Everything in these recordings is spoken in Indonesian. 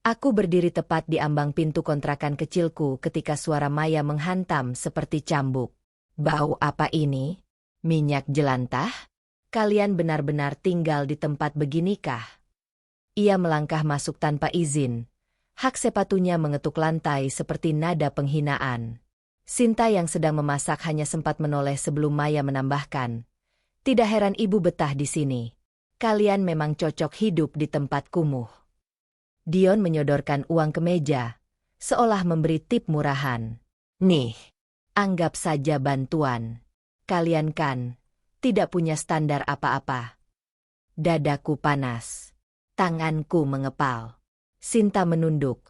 Aku berdiri tepat di ambang pintu kontrakan kecilku ketika suara Maya menghantam seperti cambuk. Bau apa ini? Minyak jelantah? Kalian benar-benar tinggal di tempat beginikah? Ia melangkah masuk tanpa izin. Hak sepatunya mengetuk lantai seperti nada penghinaan. Sinta yang sedang memasak hanya sempat menoleh sebelum Maya menambahkan. Tidak heran ibu betah di sini. Kalian memang cocok hidup di tempat kumuh. Dion menyodorkan uang ke meja, seolah memberi tip murahan. Nih, anggap saja bantuan. Kalian kan tidak punya standar apa-apa. Dadaku panas. Tanganku mengepal. Sinta menunduk.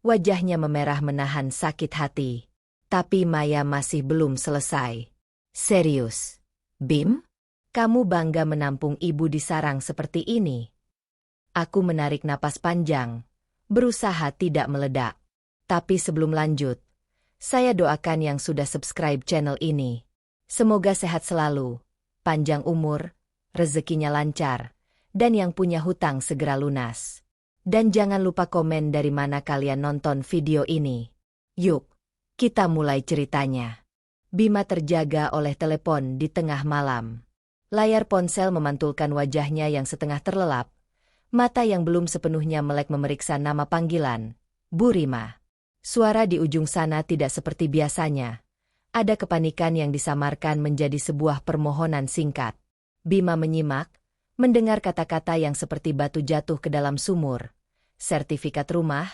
Wajahnya memerah menahan sakit hati. Tapi Maya masih belum selesai. Serius, Bim? Kamu bangga menampung ibu di sarang seperti ini? Aku menarik napas panjang, berusaha tidak meledak. Tapi sebelum lanjut, saya doakan yang sudah subscribe channel ini. Semoga sehat selalu, panjang umur, rezekinya lancar, dan yang punya hutang segera lunas. Dan jangan lupa komen dari mana kalian nonton video ini. Yuk, kita mulai ceritanya. Bima terjaga oleh telepon di tengah malam. Layar ponsel memantulkan wajahnya yang setengah terlelap, mata yang belum sepenuhnya melek memeriksa nama panggilan, Bu Rima. Suara di ujung sana tidak seperti biasanya. Ada kepanikan yang disamarkan menjadi sebuah permohonan singkat. Bima menyimak, mendengar kata-kata yang seperti batu jatuh ke dalam sumur. Sertifikat rumah,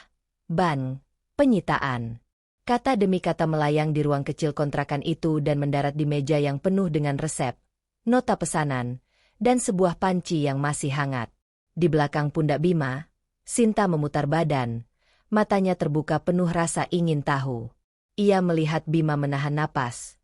ban, penyitaan. Kata demi kata melayang di ruang kecil kontrakan itu dan mendarat di meja yang penuh dengan resep, nota pesanan, dan sebuah panci yang masih hangat. Di belakang pundak Bima, Sinta memutar badan, matanya terbuka penuh rasa ingin tahu. Ia melihat Bima menahan napas.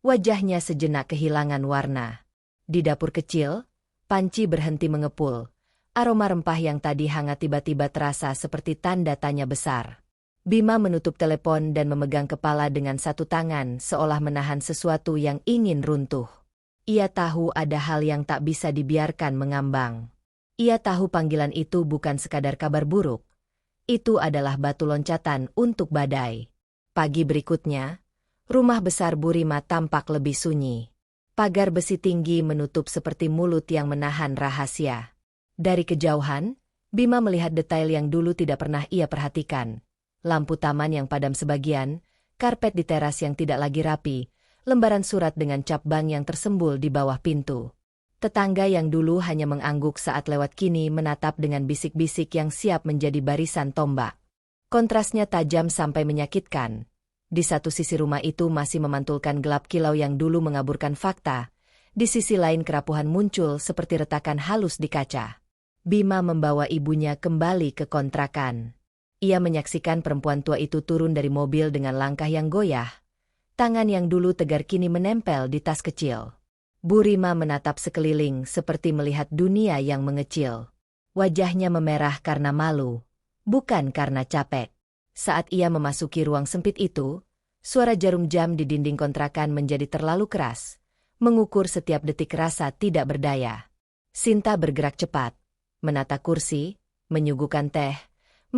Wajahnya sejenak kehilangan warna. Di dapur kecil, panci berhenti mengepul. Aroma rempah yang tadi hangat tiba-tiba terasa seperti tanda tanya besar. Bima menutup telepon dan memegang kepala dengan satu tangan seolah menahan sesuatu yang ingin runtuh. Ia tahu ada hal yang tak bisa dibiarkan mengambang. Ia tahu panggilan itu bukan sekadar kabar buruk. Itu adalah batu loncatan untuk badai. Pagi berikutnya, rumah besar Bu Rima tampak lebih sunyi. Pagar besi tinggi menutup seperti mulut yang menahan rahasia. Dari kejauhan, Bima melihat detail yang dulu tidak pernah ia perhatikan. Lampu taman yang padam sebagian, karpet di teras yang tidak lagi rapi, lembaran surat dengan cap bank yang tersembul di bawah pintu. Tetangga yang dulu hanya mengangguk saat lewat kini menatap dengan bisik-bisik yang siap menjadi barisan tombak. Kontrasnya tajam sampai menyakitkan. Di satu sisi rumah itu masih memantulkan gelap kilau yang dulu mengaburkan fakta. Di sisi lain kerapuhan muncul seperti retakan halus di kaca. Bima membawa ibunya kembali ke kontrakan. Ia menyaksikan perempuan tua itu turun dari mobil dengan langkah yang goyah. Tangan yang dulu tegar kini menempel di tas kecil. Bu Rima menatap sekeliling seperti melihat dunia yang mengecil. Wajahnya memerah karena malu, bukan karena capek. Saat ia memasuki ruang sempit itu, suara jarum jam di dinding kontrakan menjadi terlalu keras, mengukur setiap detik rasa tidak berdaya. Sinta bergerak cepat, menata kursi, menyuguhkan teh,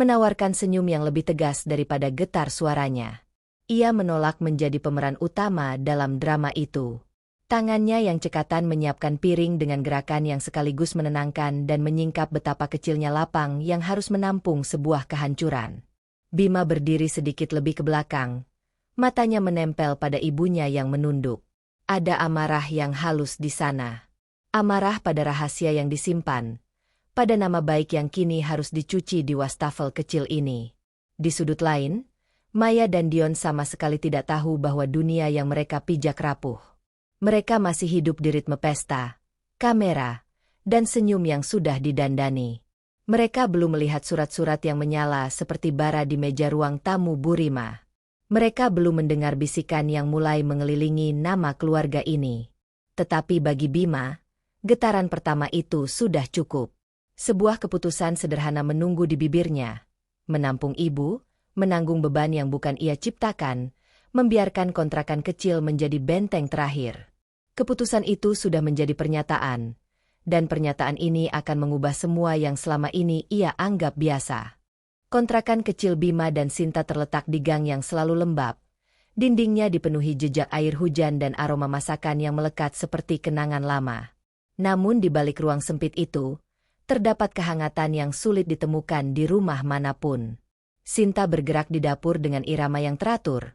menawarkan senyum yang lebih tegas daripada getar suaranya. Ia menolak menjadi pemeran utama dalam drama itu. Tangannya yang cekatan menyiapkan piring dengan gerakan yang sekaligus menenangkan dan menyingkap betapa kecilnya lapang yang harus menampung sebuah kehancuran. Bima berdiri sedikit lebih ke belakang. Matanya menempel pada ibunya yang menunduk. Ada amarah yang halus di sana. Amarah pada rahasia yang disimpan. Pada nama baik yang kini harus dicuci di wastafel kecil ini. Di sudut lain, Maya dan Dion sama sekali tidak tahu bahwa dunia yang mereka pijak rapuh. Mereka masih hidup di ritme pesta, kamera, dan senyum yang sudah didandani. Mereka belum melihat surat-surat yang menyala seperti bara di meja ruang tamu Bu Rima. Mereka belum mendengar bisikan yang mulai mengelilingi nama keluarga ini. Tetapi bagi Bima, getaran pertama itu sudah cukup. Sebuah keputusan sederhana menunggu di bibirnya. Menampung ibu, menanggung beban yang bukan ia ciptakan, membiarkan kontrakan kecil menjadi benteng terakhir. Keputusan itu sudah menjadi pernyataan, dan pernyataan ini akan mengubah semua yang selama ini ia anggap biasa. Kontrakan kecil Bima dan Sinta terletak di gang yang selalu lembab. Dindingnya dipenuhi jejak air hujan dan aroma masakan yang melekat seperti kenangan lama. Namun di balik ruang sempit itu, terdapat kehangatan yang sulit ditemukan di rumah manapun. Sinta bergerak di dapur dengan irama yang teratur.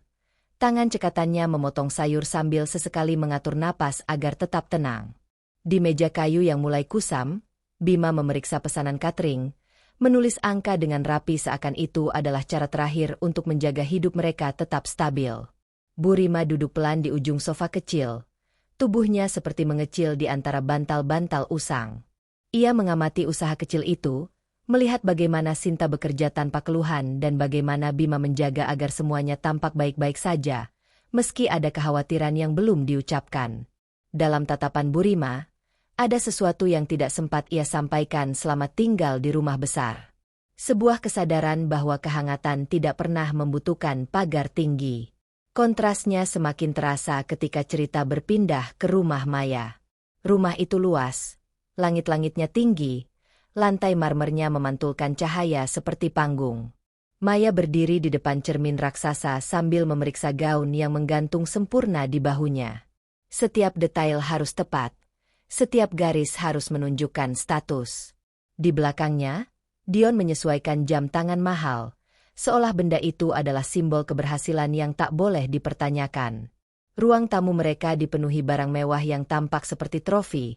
Tangan cekatannya memotong sayur sambil sesekali mengatur napas agar tetap tenang. Di meja kayu yang mulai kusam, Bima memeriksa pesanan catering, menulis angka dengan rapi seakan itu adalah cara terakhir untuk menjaga hidup mereka tetap stabil. Bu Rima duduk pelan di ujung sofa kecil. Tubuhnya seperti mengecil di antara bantal-bantal usang. Ia mengamati usaha kecil itu, melihat bagaimana Sinta bekerja tanpa keluhan dan bagaimana Bima menjaga agar semuanya tampak baik-baik saja, meski ada kekhawatiran yang belum diucapkan. Dalam tatapan Bu Rima, ada sesuatu yang tidak sempat ia sampaikan selama tinggal di rumah besar. Sebuah kesadaran bahwa kehangatan tidak pernah membutuhkan pagar tinggi. Kontrasnya semakin terasa ketika cerita berpindah ke rumah Maya. Rumah itu luas, langit-langitnya tinggi, lantai marmernya memantulkan cahaya seperti panggung. Maya berdiri di depan cermin raksasa sambil memeriksa gaun yang menggantung sempurna di bahunya. Setiap detail harus tepat. Setiap garis harus menunjukkan status. Di belakangnya, Dion menyesuaikan jam tangan mahal, seolah benda itu adalah simbol keberhasilan yang tak boleh dipertanyakan. Ruang tamu mereka dipenuhi barang mewah yang tampak seperti trofi,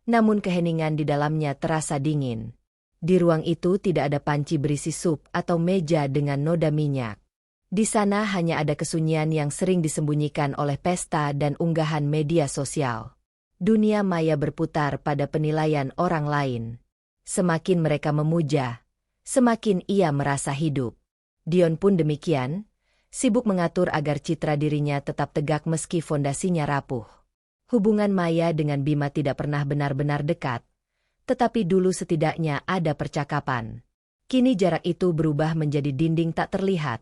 namun keheningan di dalamnya terasa dingin. Di ruang itu tidak ada panci berisi sup atau meja dengan noda minyak. Di sana hanya ada kesunyian yang sering disembunyikan oleh pesta dan unggahan media sosial. Dunia maya berputar pada penilaian orang lain. Semakin mereka memuja, semakin ia merasa hidup. Dion pun demikian, sibuk mengatur agar citra dirinya tetap tegak meski fondasinya rapuh. Hubungan Maya dengan Bima tidak pernah benar-benar dekat, tetapi dulu setidaknya ada percakapan. Kini jarak itu berubah menjadi dinding tak terlihat,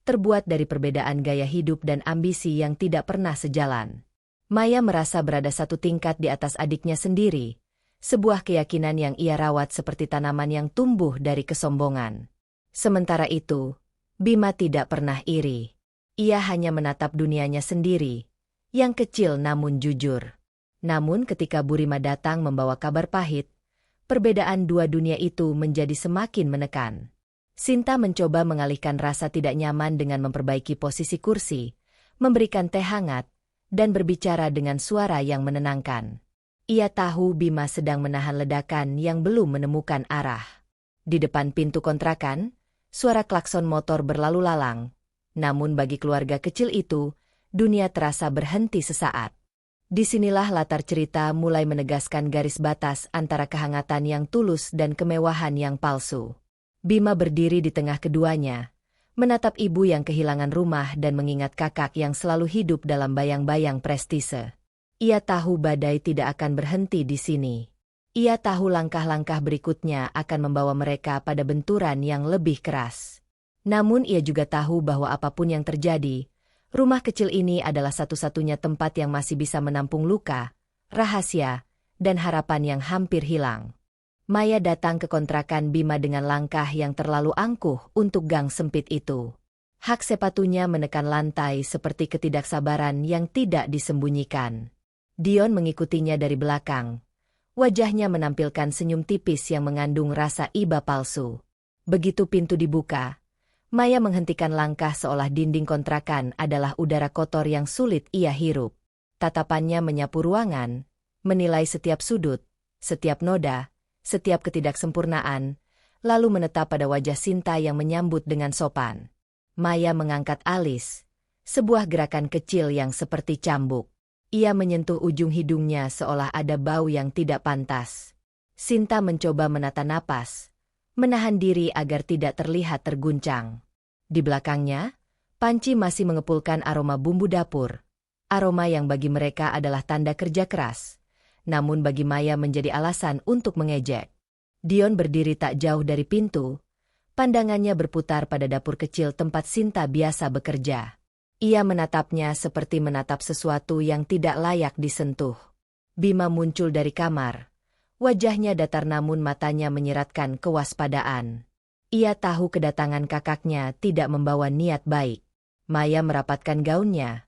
terbuat dari perbedaan gaya hidup dan ambisi yang tidak pernah sejalan. Maya merasa berada satu tingkat di atas adiknya sendiri, sebuah keyakinan yang ia rawat seperti tanaman yang tumbuh dari kesombongan. Sementara itu, Bima tidak pernah iri. Ia hanya menatap dunianya sendiri, yang kecil namun jujur. Namun ketika Bu Rima datang membawa kabar pahit, perbedaan dua dunia itu menjadi semakin menekan. Sinta mencoba mengalihkan rasa tidak nyaman dengan memperbaiki posisi kursi, memberikan teh hangat, dan berbicara dengan suara yang menenangkan. Ia tahu Bima sedang menahan ledakan yang belum menemukan arah. Di depan pintu kontrakan, suara klakson motor berlalu lalang. Namun bagi keluarga kecil itu, dunia terasa berhenti sesaat. Disinilah latar cerita mulai menegaskan garis batas antara kehangatan yang tulus dan kemewahan yang palsu. Bima berdiri di tengah keduanya, menatap ibu yang kehilangan rumah dan mengingat kakak yang selalu hidup dalam bayang-bayang prestise. Ia tahu badai tidak akan berhenti di sini. Ia tahu langkah-langkah berikutnya akan membawa mereka pada benturan yang lebih keras. Namun ia juga tahu bahwa apapun yang terjadi, rumah kecil ini adalah satu-satunya tempat yang masih bisa menampung luka, rahasia, dan harapan yang hampir hilang. Maya datang ke kontrakan Bima dengan langkah yang terlalu angkuh untuk gang sempit itu. Hak sepatunya menekan lantai seperti ketidaksabaran yang tidak disembunyikan. Dion mengikutinya dari belakang. Wajahnya menampilkan senyum tipis yang mengandung rasa iba palsu. Begitu pintu dibuka, Maya menghentikan langkah seolah dinding kontrakan adalah udara kotor yang sulit ia hirup. Tatapannya menyapu ruangan, menilai setiap sudut, setiap noda, setiap ketidaksempurnaan, lalu menetap pada wajah Sinta yang menyambut dengan sopan. Maya mengangkat alis, sebuah gerakan kecil yang seperti cambuk. Ia menyentuh ujung hidungnya seolah ada bau yang tidak pantas. Sinta mencoba menata napas, menahan diri agar tidak terlihat terguncang. Di belakangnya, panci masih mengepulkan aroma bumbu dapur, aroma yang bagi mereka adalah tanda kerja keras. Namun bagi Maya menjadi alasan untuk mengejek. Dion berdiri tak jauh dari pintu, pandangannya berputar pada dapur kecil tempat Sinta biasa bekerja. Ia menatapnya seperti menatap sesuatu yang tidak layak disentuh. Bima muncul dari kamar. Wajahnya datar namun matanya menyiratkan kewaspadaan. Ia tahu kedatangan kakaknya tidak membawa niat baik. Maya merapatkan gaunnya,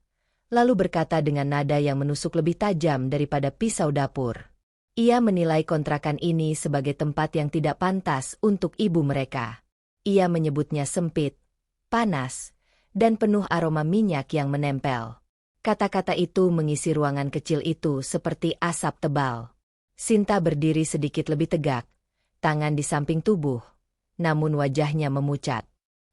lalu berkata dengan nada yang menusuk lebih tajam daripada pisau dapur. Ia menilai kontrakan ini sebagai tempat yang tidak pantas untuk ibu mereka. Ia menyebutnya sempit, panas, dan penuh aroma minyak yang menempel. Kata-kata itu mengisi ruangan kecil itu seperti asap tebal. Sinta berdiri sedikit lebih tegak, tangan di samping tubuh, namun wajahnya memucat.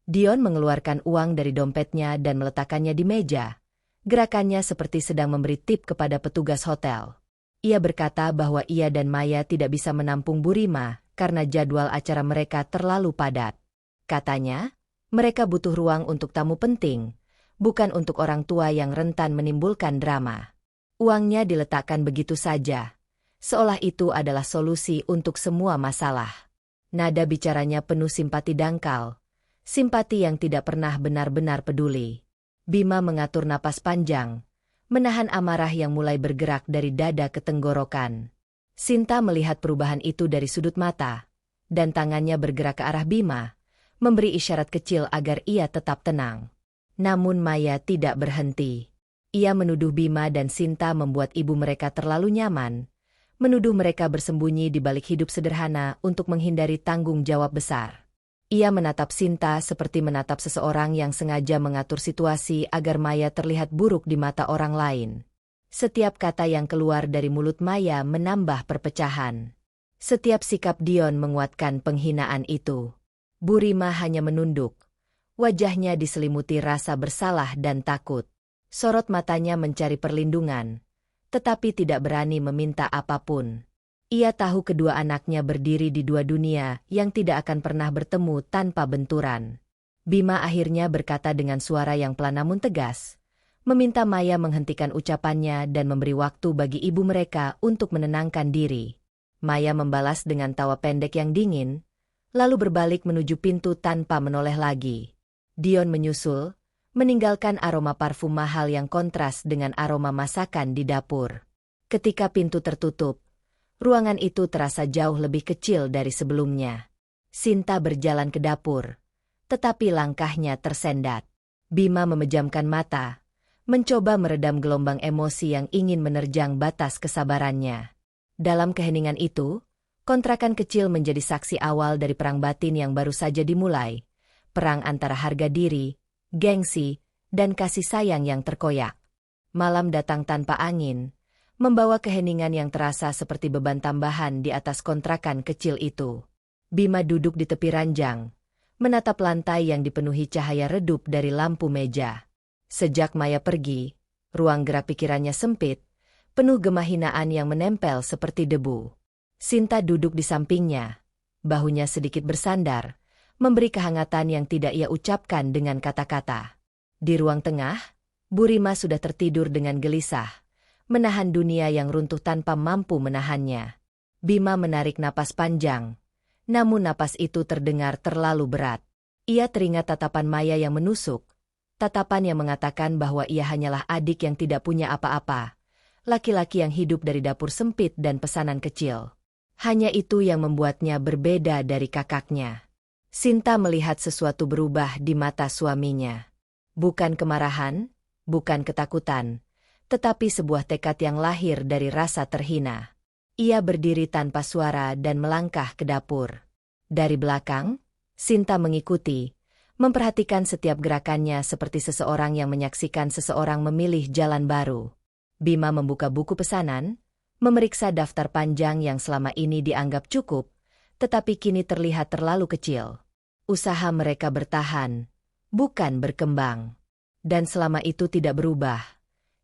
Dion mengeluarkan uang dari dompetnya dan meletakkannya di meja. Gerakannya seperti sedang memberi tip kepada petugas hotel. Ia berkata bahwa ia dan Maya tidak bisa menampung Burima karena jadwal acara mereka terlalu padat. Katanya, mereka butuh ruang untuk tamu penting, bukan untuk orang tua yang rentan menimbulkan drama. Uangnya diletakkan begitu saja, seolah itu adalah solusi untuk semua masalah. Nada bicaranya penuh simpati dangkal, simpati yang tidak pernah benar-benar peduli. Bima mengatur napas panjang, menahan amarah yang mulai bergerak dari dada ke tenggorokan. Sinta melihat perubahan itu dari sudut mata, dan tangannya bergerak ke arah Bima, memberi isyarat kecil agar ia tetap tenang. Namun Maya tidak berhenti. Ia menuduh Bima dan Sinta membuat ibu mereka terlalu nyaman, menuduh mereka bersembunyi di balik hidup sederhana untuk menghindari tanggung jawab besar. Ia menatap Sinta seperti menatap seseorang yang sengaja mengatur situasi agar Maya terlihat buruk di mata orang lain. Setiap kata yang keluar dari mulut Maya menambah perpecahan. Setiap sikap Dion menguatkan penghinaan itu. Burima hanya menunduk. Wajahnya diselimuti rasa bersalah dan takut. Sorot matanya mencari perlindungan, tetapi tidak berani meminta apapun. Ia tahu kedua anaknya berdiri di dua dunia yang tidak akan pernah bertemu tanpa benturan. Bima akhirnya berkata dengan suara yang pelan namun tegas, meminta Maya menghentikan ucapannya dan memberi waktu bagi ibu mereka untuk menenangkan diri. Maya membalas dengan tawa pendek yang dingin, lalu berbalik menuju pintu tanpa menoleh lagi. Dion menyusul, meninggalkan aroma parfum mahal yang kontras dengan aroma masakan di dapur. Ketika pintu tertutup, ruangan itu terasa jauh lebih kecil dari sebelumnya. Sinta berjalan ke dapur, tetapi langkahnya tersendat. Bima memejamkan mata, mencoba meredam gelombang emosi yang ingin menerjang batas kesabarannya. Dalam keheningan itu, kontrakan kecil menjadi saksi awal dari perang batin yang baru saja dimulai. Perang antara harga diri, gengsi, dan kasih sayang yang terkoyak. Malam datang tanpa angin, membawa keheningan yang terasa seperti beban tambahan di atas kontrakan kecil itu. Bima duduk di tepi ranjang, menatap lantai yang dipenuhi cahaya redup dari lampu meja. Sejak Maya pergi, ruang gerak pikirannya sempit, penuh gemah hinaan yang menempel seperti debu. Sinta duduk di sampingnya, bahunya sedikit bersandar, memberi kehangatan yang tidak ia ucapkan dengan kata-kata. Di ruang tengah, Burima sudah tertidur dengan gelisah, menahan dunia yang runtuh tanpa mampu menahannya. Bima menarik napas panjang, namun napas itu terdengar terlalu berat. Ia teringat tatapan Maya yang menusuk, tatapan yang mengatakan bahwa ia hanyalah adik yang tidak punya apa-apa, laki-laki yang hidup dari dapur sempit dan pesanan kecil. Hanya itu yang membuatnya berbeda dari kakaknya. Sinta melihat sesuatu berubah di mata suaminya. Bukan kemarahan, bukan ketakutan, tetapi sebuah tekad yang lahir dari rasa terhina. Ia berdiri tanpa suara dan melangkah ke dapur. Dari belakang, Sinta mengikuti, memperhatikan setiap gerakannya seperti seseorang yang menyaksikan seseorang memilih jalan baru. Bima membuka buku pesanan, memeriksa daftar panjang yang selama ini dianggap cukup, tetapi kini terlihat terlalu kecil. Usaha mereka bertahan, bukan berkembang. Dan selama itu tidak berubah,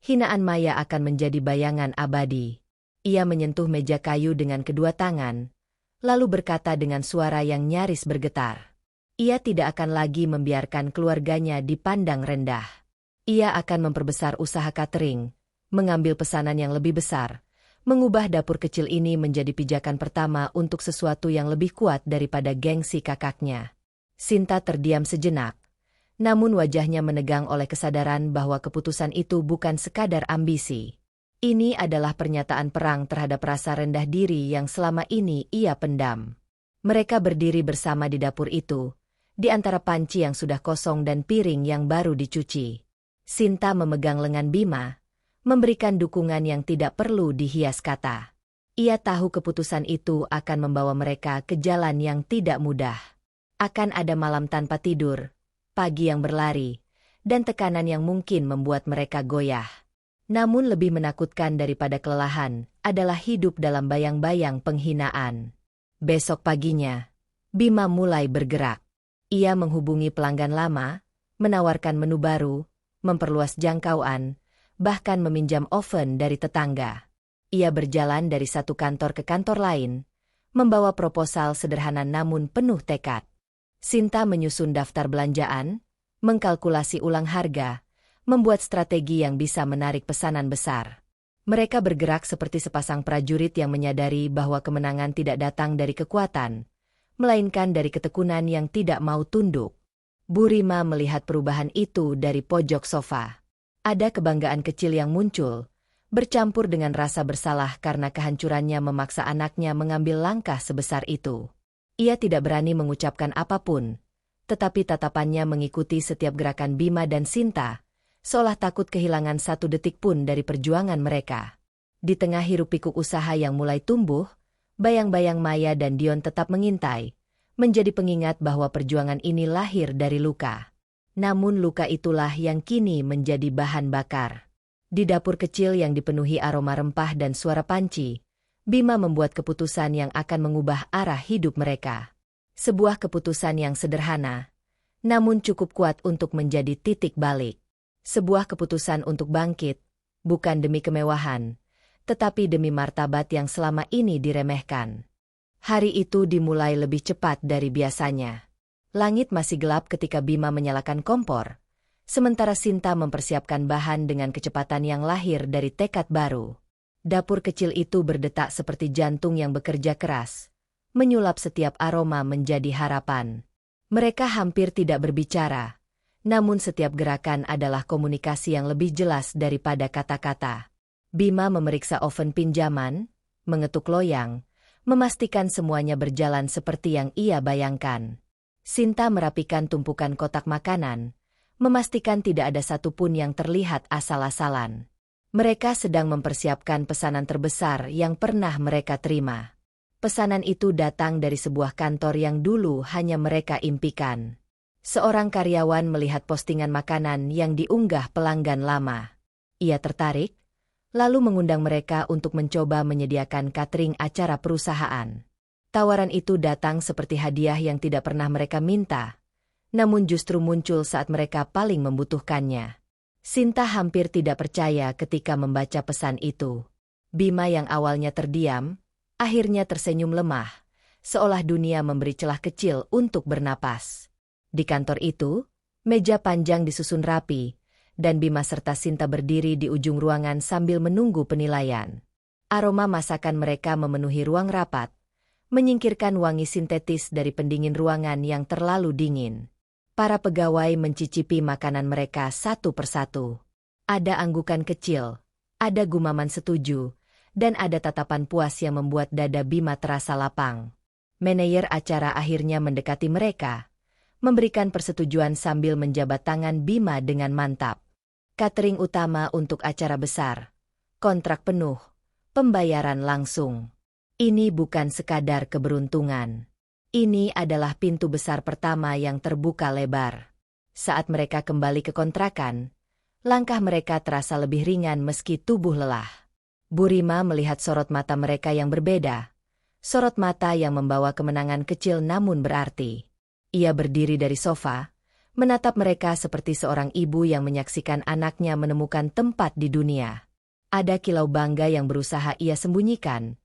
hinaan Maya akan menjadi bayangan abadi. Ia menyentuh meja kayu dengan kedua tangan, lalu berkata dengan suara yang nyaris bergetar. Ia tidak akan lagi membiarkan keluarganya dipandang rendah. Ia akan memperbesar usaha catering, mengambil pesanan yang lebih besar, mengubah dapur kecil ini menjadi pijakan pertama untuk sesuatu yang lebih kuat daripada gengsi kakaknya. Sinta terdiam sejenak, namun wajahnya menegang oleh kesadaran bahwa keputusan itu bukan sekadar ambisi. Ini adalah pernyataan perang terhadap rasa rendah diri yang selama ini ia pendam. Mereka berdiri bersama di dapur itu, di antara panci yang sudah kosong dan piring yang baru dicuci. Sinta memegang lengan Bima, memberikan dukungan yang tidak perlu dihias kata. Ia tahu keputusan itu akan membawa mereka ke jalan yang tidak mudah. Akan ada malam tanpa tidur, pagi yang berlari, dan tekanan yang mungkin membuat mereka goyah. Namun lebih menakutkan daripada kelelahan adalah hidup dalam bayang-bayang penghinaan. Besok paginya, Bima mulai bergerak. Ia menghubungi pelanggan lama, menawarkan menu baru, memperluas jangkauan, bahkan meminjam oven dari tetangga. Ia berjalan dari satu kantor ke kantor lain, membawa proposal sederhana namun penuh tekad. Sinta menyusun daftar belanjaan, mengkalkulasi ulang harga, membuat strategi yang bisa menarik pesanan besar. Mereka bergerak seperti sepasang prajurit yang menyadari bahwa kemenangan tidak datang dari kekuatan, melainkan dari ketekunan yang tidak mau tunduk. Bu Rima melihat perubahan itu dari pojok sofa. Ada kebanggaan kecil yang muncul, bercampur dengan rasa bersalah karena kehancurannya memaksa anaknya mengambil langkah sebesar itu. Ia tidak berani mengucapkan apapun, tetapi tatapannya mengikuti setiap gerakan Bima dan Sinta, seolah takut kehilangan satu detik pun dari perjuangan mereka. Di tengah hiruk-pikuk usaha yang mulai tumbuh, bayang-bayang Maya dan Dion tetap mengintai, menjadi pengingat bahwa perjuangan ini lahir dari luka. Namun luka itulah yang kini menjadi bahan bakar. Di dapur kecil yang dipenuhi aroma rempah dan suara panci, Bima membuat keputusan yang akan mengubah arah hidup mereka. Sebuah keputusan yang sederhana, namun cukup kuat untuk menjadi titik balik. Sebuah keputusan untuk bangkit, bukan demi kemewahan, tetapi demi martabat yang selama ini diremehkan. Hari itu dimulai lebih cepat dari biasanya. Langit masih gelap ketika Bima menyalakan kompor, sementara Sinta mempersiapkan bahan dengan kecepatan yang lahir dari tekad baru. Dapur kecil itu berdetak seperti jantung yang bekerja keras, menyulap setiap aroma menjadi harapan. Mereka hampir tidak berbicara, namun setiap gerakan adalah komunikasi yang lebih jelas daripada kata-kata. Bima memeriksa oven pinjaman, mengetuk loyang, memastikan semuanya berjalan seperti yang ia bayangkan. Sinta merapikan tumpukan kotak makanan, memastikan tidak ada satupun yang terlihat asal-asalan. Mereka sedang mempersiapkan pesanan terbesar yang pernah mereka terima. Pesanan itu datang dari sebuah kantor yang dulu hanya mereka impikan. Seorang karyawan melihat postingan makanan yang diunggah pelanggan lama. Ia tertarik, lalu mengundang mereka untuk mencoba menyediakan catering acara perusahaan. Tawaran itu datang seperti hadiah yang tidak pernah mereka minta, namun justru muncul saat mereka paling membutuhkannya. Sinta hampir tidak percaya ketika membaca pesan itu. Bima yang awalnya terdiam, akhirnya tersenyum lemah, seolah dunia memberi celah kecil untuk bernapas. Di kantor itu, meja panjang disusun rapi, dan Bima serta Sinta berdiri di ujung ruangan sambil menunggu penilaian. Aroma masakan mereka memenuhi ruang rapat, menyingkirkan wangi sintetis dari pendingin ruangan yang terlalu dingin. Para pegawai mencicipi makanan mereka satu persatu. Ada anggukan kecil, ada gumaman setuju, dan ada tatapan puas yang membuat dada Bima terasa lapang. Manajer acara akhirnya mendekati mereka, memberikan persetujuan sambil menjabat tangan Bima dengan mantap. Catering utama untuk acara besar, kontrak penuh, pembayaran langsung. Ini bukan sekadar keberuntungan. Ini adalah pintu besar pertama yang terbuka lebar. Saat mereka kembali ke kontrakan, langkah mereka terasa lebih ringan meski tubuh lelah. Bu Rima melihat sorot mata mereka yang berbeda. Sorot mata yang membawa kemenangan kecil namun berarti. Ia berdiri dari sofa, menatap mereka seperti seorang ibu yang menyaksikan anaknya menemukan tempat di dunia. Ada kilau bangga yang berusaha ia sembunyikan.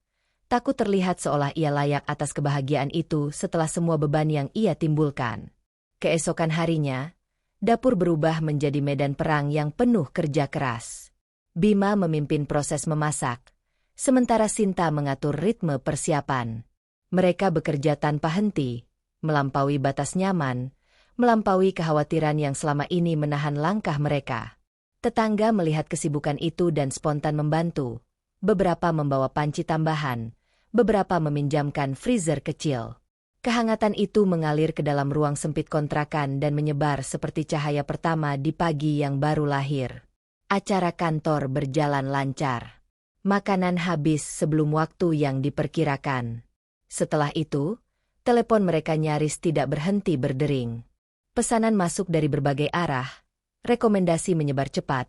Takut terlihat seolah ia layak atas kebahagiaan itu setelah semua beban yang ia timbulkan. Keesokan harinya, dapur berubah menjadi medan perang yang penuh kerja keras. Bima memimpin proses memasak, sementara Sinta mengatur ritme persiapan. Mereka bekerja tanpa henti, melampaui batas nyaman, melampaui kekhawatiran yang selama ini menahan langkah mereka. Tetangga melihat kesibukan itu dan spontan membantu. Beberapa membawa panci tambahan, beberapa meminjamkan freezer kecil. Kehangatan itu mengalir ke dalam ruang sempit kontrakan dan menyebar seperti cahaya pertama di pagi yang baru lahir. Acara kantor berjalan lancar. Makanan habis sebelum waktu yang diperkirakan. Setelah itu, telepon mereka nyaris tidak berhenti berdering. Pesanan masuk dari berbagai arah, rekomendasi menyebar cepat,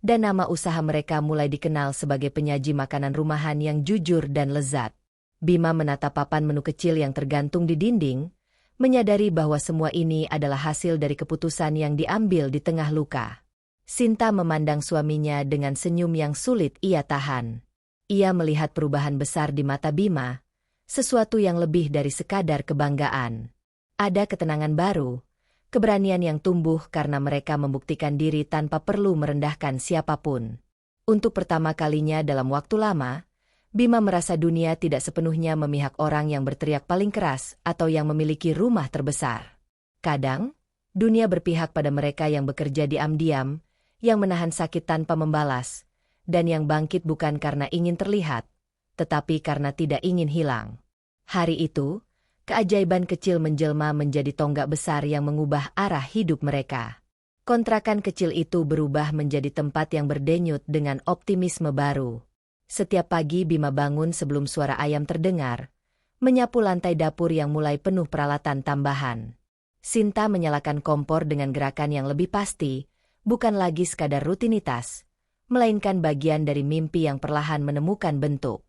dan nama usaha mereka mulai dikenal sebagai penyaji makanan rumahan yang jujur dan lezat. Bima menatap papan menu kecil yang tergantung di dinding, menyadari bahwa semua ini adalah hasil dari keputusan yang diambil di tengah luka. Sinta memandang suaminya dengan senyum yang sulit ia tahan. Ia melihat perubahan besar di mata Bima, sesuatu yang lebih dari sekadar kebanggaan. Ada ketenangan baru, keberanian yang tumbuh karena mereka membuktikan diri tanpa perlu merendahkan siapapun. Untuk pertama kalinya dalam waktu lama, Bima merasa dunia tidak sepenuhnya memihak orang yang berteriak paling keras atau yang memiliki rumah terbesar. Kadang, dunia berpihak pada mereka yang bekerja diam-diam, yang menahan sakit tanpa membalas, dan yang bangkit bukan karena ingin terlihat, tetapi karena tidak ingin hilang. Hari itu, keajaiban kecil menjelma menjadi tonggak besar yang mengubah arah hidup mereka. Kontrakan kecil itu berubah menjadi tempat yang berdenyut dengan optimisme baru. Setiap pagi Bima bangun sebelum suara ayam terdengar, menyapu lantai dapur yang mulai penuh peralatan tambahan. Sinta menyalakan kompor dengan gerakan yang lebih pasti, bukan lagi sekadar rutinitas, melainkan bagian dari mimpi yang perlahan menemukan bentuk.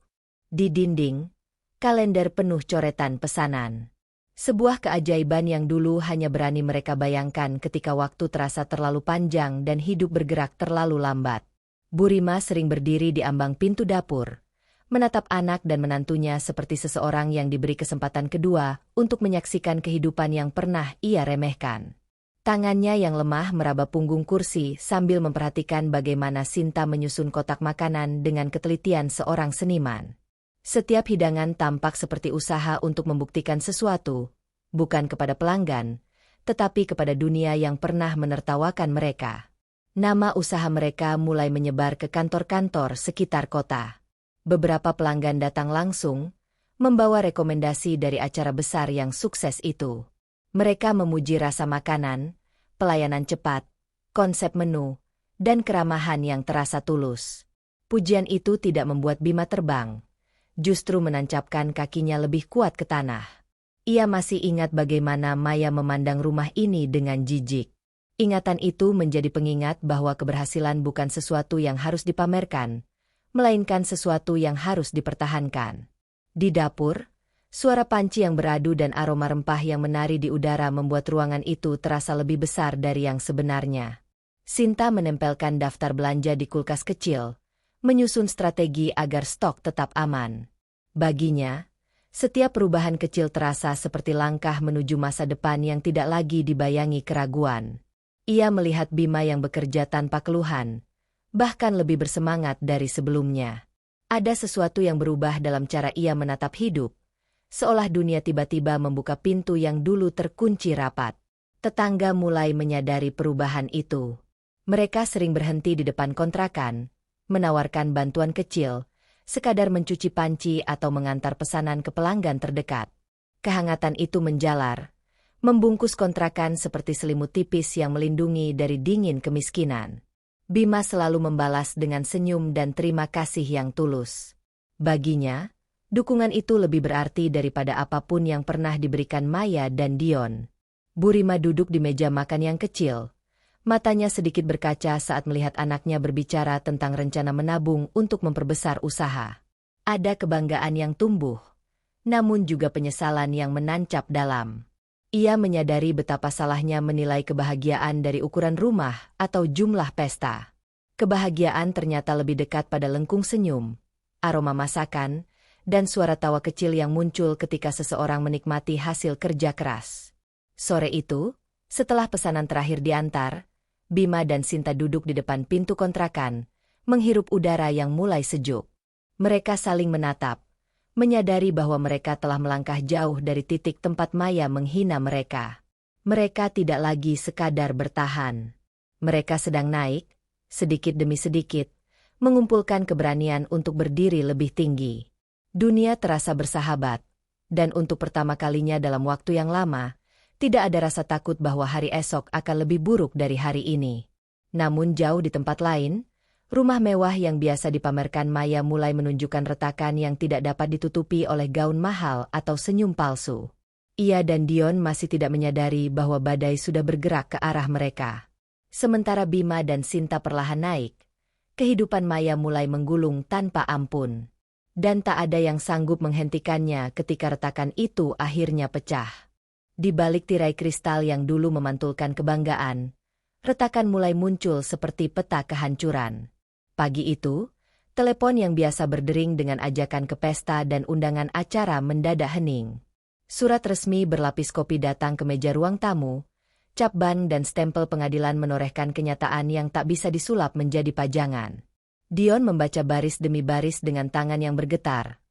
Di dinding, kalender penuh coretan pesanan. Sebuah keajaiban yang dulu hanya berani mereka bayangkan ketika waktu terasa terlalu panjang dan hidup bergerak terlalu lambat. Bu Rima sering berdiri di ambang pintu dapur, menatap anak dan menantunya seperti seseorang yang diberi kesempatan kedua untuk menyaksikan kehidupan yang pernah ia remehkan. Tangannya yang lemah meraba punggung kursi sambil memperhatikan bagaimana Sinta menyusun kotak makanan dengan ketelitian seorang seniman. Setiap hidangan tampak seperti usaha untuk membuktikan sesuatu, bukan kepada pelanggan, tetapi kepada dunia yang pernah menertawakan mereka. Nama usaha mereka mulai menyebar ke kantor-kantor sekitar kota. Beberapa pelanggan datang langsung, membawa rekomendasi dari acara besar yang sukses itu. Mereka memuji rasa makanan, pelayanan cepat, konsep menu, dan keramahan yang terasa tulus. Pujian itu tidak membuat Bima terbang, justru menancapkan kakinya lebih kuat ke tanah. Ia masih ingat bagaimana Maya memandang rumah ini dengan jijik. Ingatan itu menjadi pengingat bahwa keberhasilan bukan sesuatu yang harus dipamerkan, melainkan sesuatu yang harus dipertahankan. Di dapur, suara panci yang beradu dan aroma rempah yang menari di udara membuat ruangan itu terasa lebih besar dari yang sebenarnya. Sinta menempelkan daftar belanja di kulkas kecil, menyusun strategi agar stok tetap aman. Baginya, setiap perubahan kecil terasa seperti langkah menuju masa depan yang tidak lagi dibayangi keraguan. Ia melihat Bima yang bekerja tanpa keluhan, bahkan lebih bersemangat dari sebelumnya. Ada sesuatu yang berubah dalam cara ia menatap hidup, seolah dunia tiba-tiba membuka pintu yang dulu terkunci rapat. Tetangga mulai menyadari perubahan itu. Mereka sering berhenti di depan kontrakan, menawarkan bantuan kecil, sekadar mencuci panci atau mengantar pesanan ke pelanggan terdekat. Kehangatan itu menjalar, membungkus kontrakan seperti selimut tipis yang melindungi dari dingin kemiskinan. Bima selalu membalas dengan senyum dan terima kasih yang tulus. Baginya, dukungan itu lebih berarti daripada apapun yang pernah diberikan Maya dan Dion. Bu Rima duduk di meja makan yang kecil. Matanya sedikit berkaca saat melihat anaknya berbicara tentang rencana menabung untuk memperbesar usaha. Ada kebanggaan yang tumbuh, namun juga penyesalan yang menancap dalam. Ia menyadari betapa salahnya menilai kebahagiaan dari ukuran rumah atau jumlah pesta. Kebahagiaan ternyata lebih dekat pada lengkung senyum, aroma masakan, dan suara tawa kecil yang muncul ketika seseorang menikmati hasil kerja keras. Sore itu, setelah pesanan terakhir diantar, Bima dan Sinta duduk di depan pintu kontrakan, menghirup udara yang mulai sejuk. Mereka saling menatap, menyadari bahwa mereka telah melangkah jauh dari titik tempat Maya menghina mereka. Mereka tidak lagi sekadar bertahan. Mereka sedang naik, sedikit demi sedikit, mengumpulkan keberanian untuk berdiri lebih tinggi. Dunia terasa bersahabat, Dan untuk pertama kalinya dalam waktu yang lama, tidak ada rasa takut bahwa hari esok akan lebih buruk dari hari ini. Namun jauh di tempat lain, rumah mewah yang biasa dipamerkan Maya mulai menunjukkan retakan yang tidak dapat ditutupi oleh gaun mahal atau senyum palsu. Ia dan Dion masih tidak menyadari bahwa badai sudah bergerak ke arah mereka. Sementara Bima dan Sinta perlahan naik, kehidupan Maya mulai menggulung tanpa ampun. Dan tak ada yang sanggup menghentikannya ketika retakan itu akhirnya pecah. Di balik tirai kristal yang dulu memantulkan kebanggaan, retakan mulai muncul seperti peta kehancuran. Pagi itu, telepon yang biasa berdering dengan ajakan ke pesta dan undangan acara mendadak hening. Surat resmi berlapis kopi datang ke meja ruang tamu, cap ban dan stempel pengadilan menorehkan kenyataan yang tak bisa disulap menjadi pajangan. Dion membaca baris demi baris dengan tangan yang bergetar.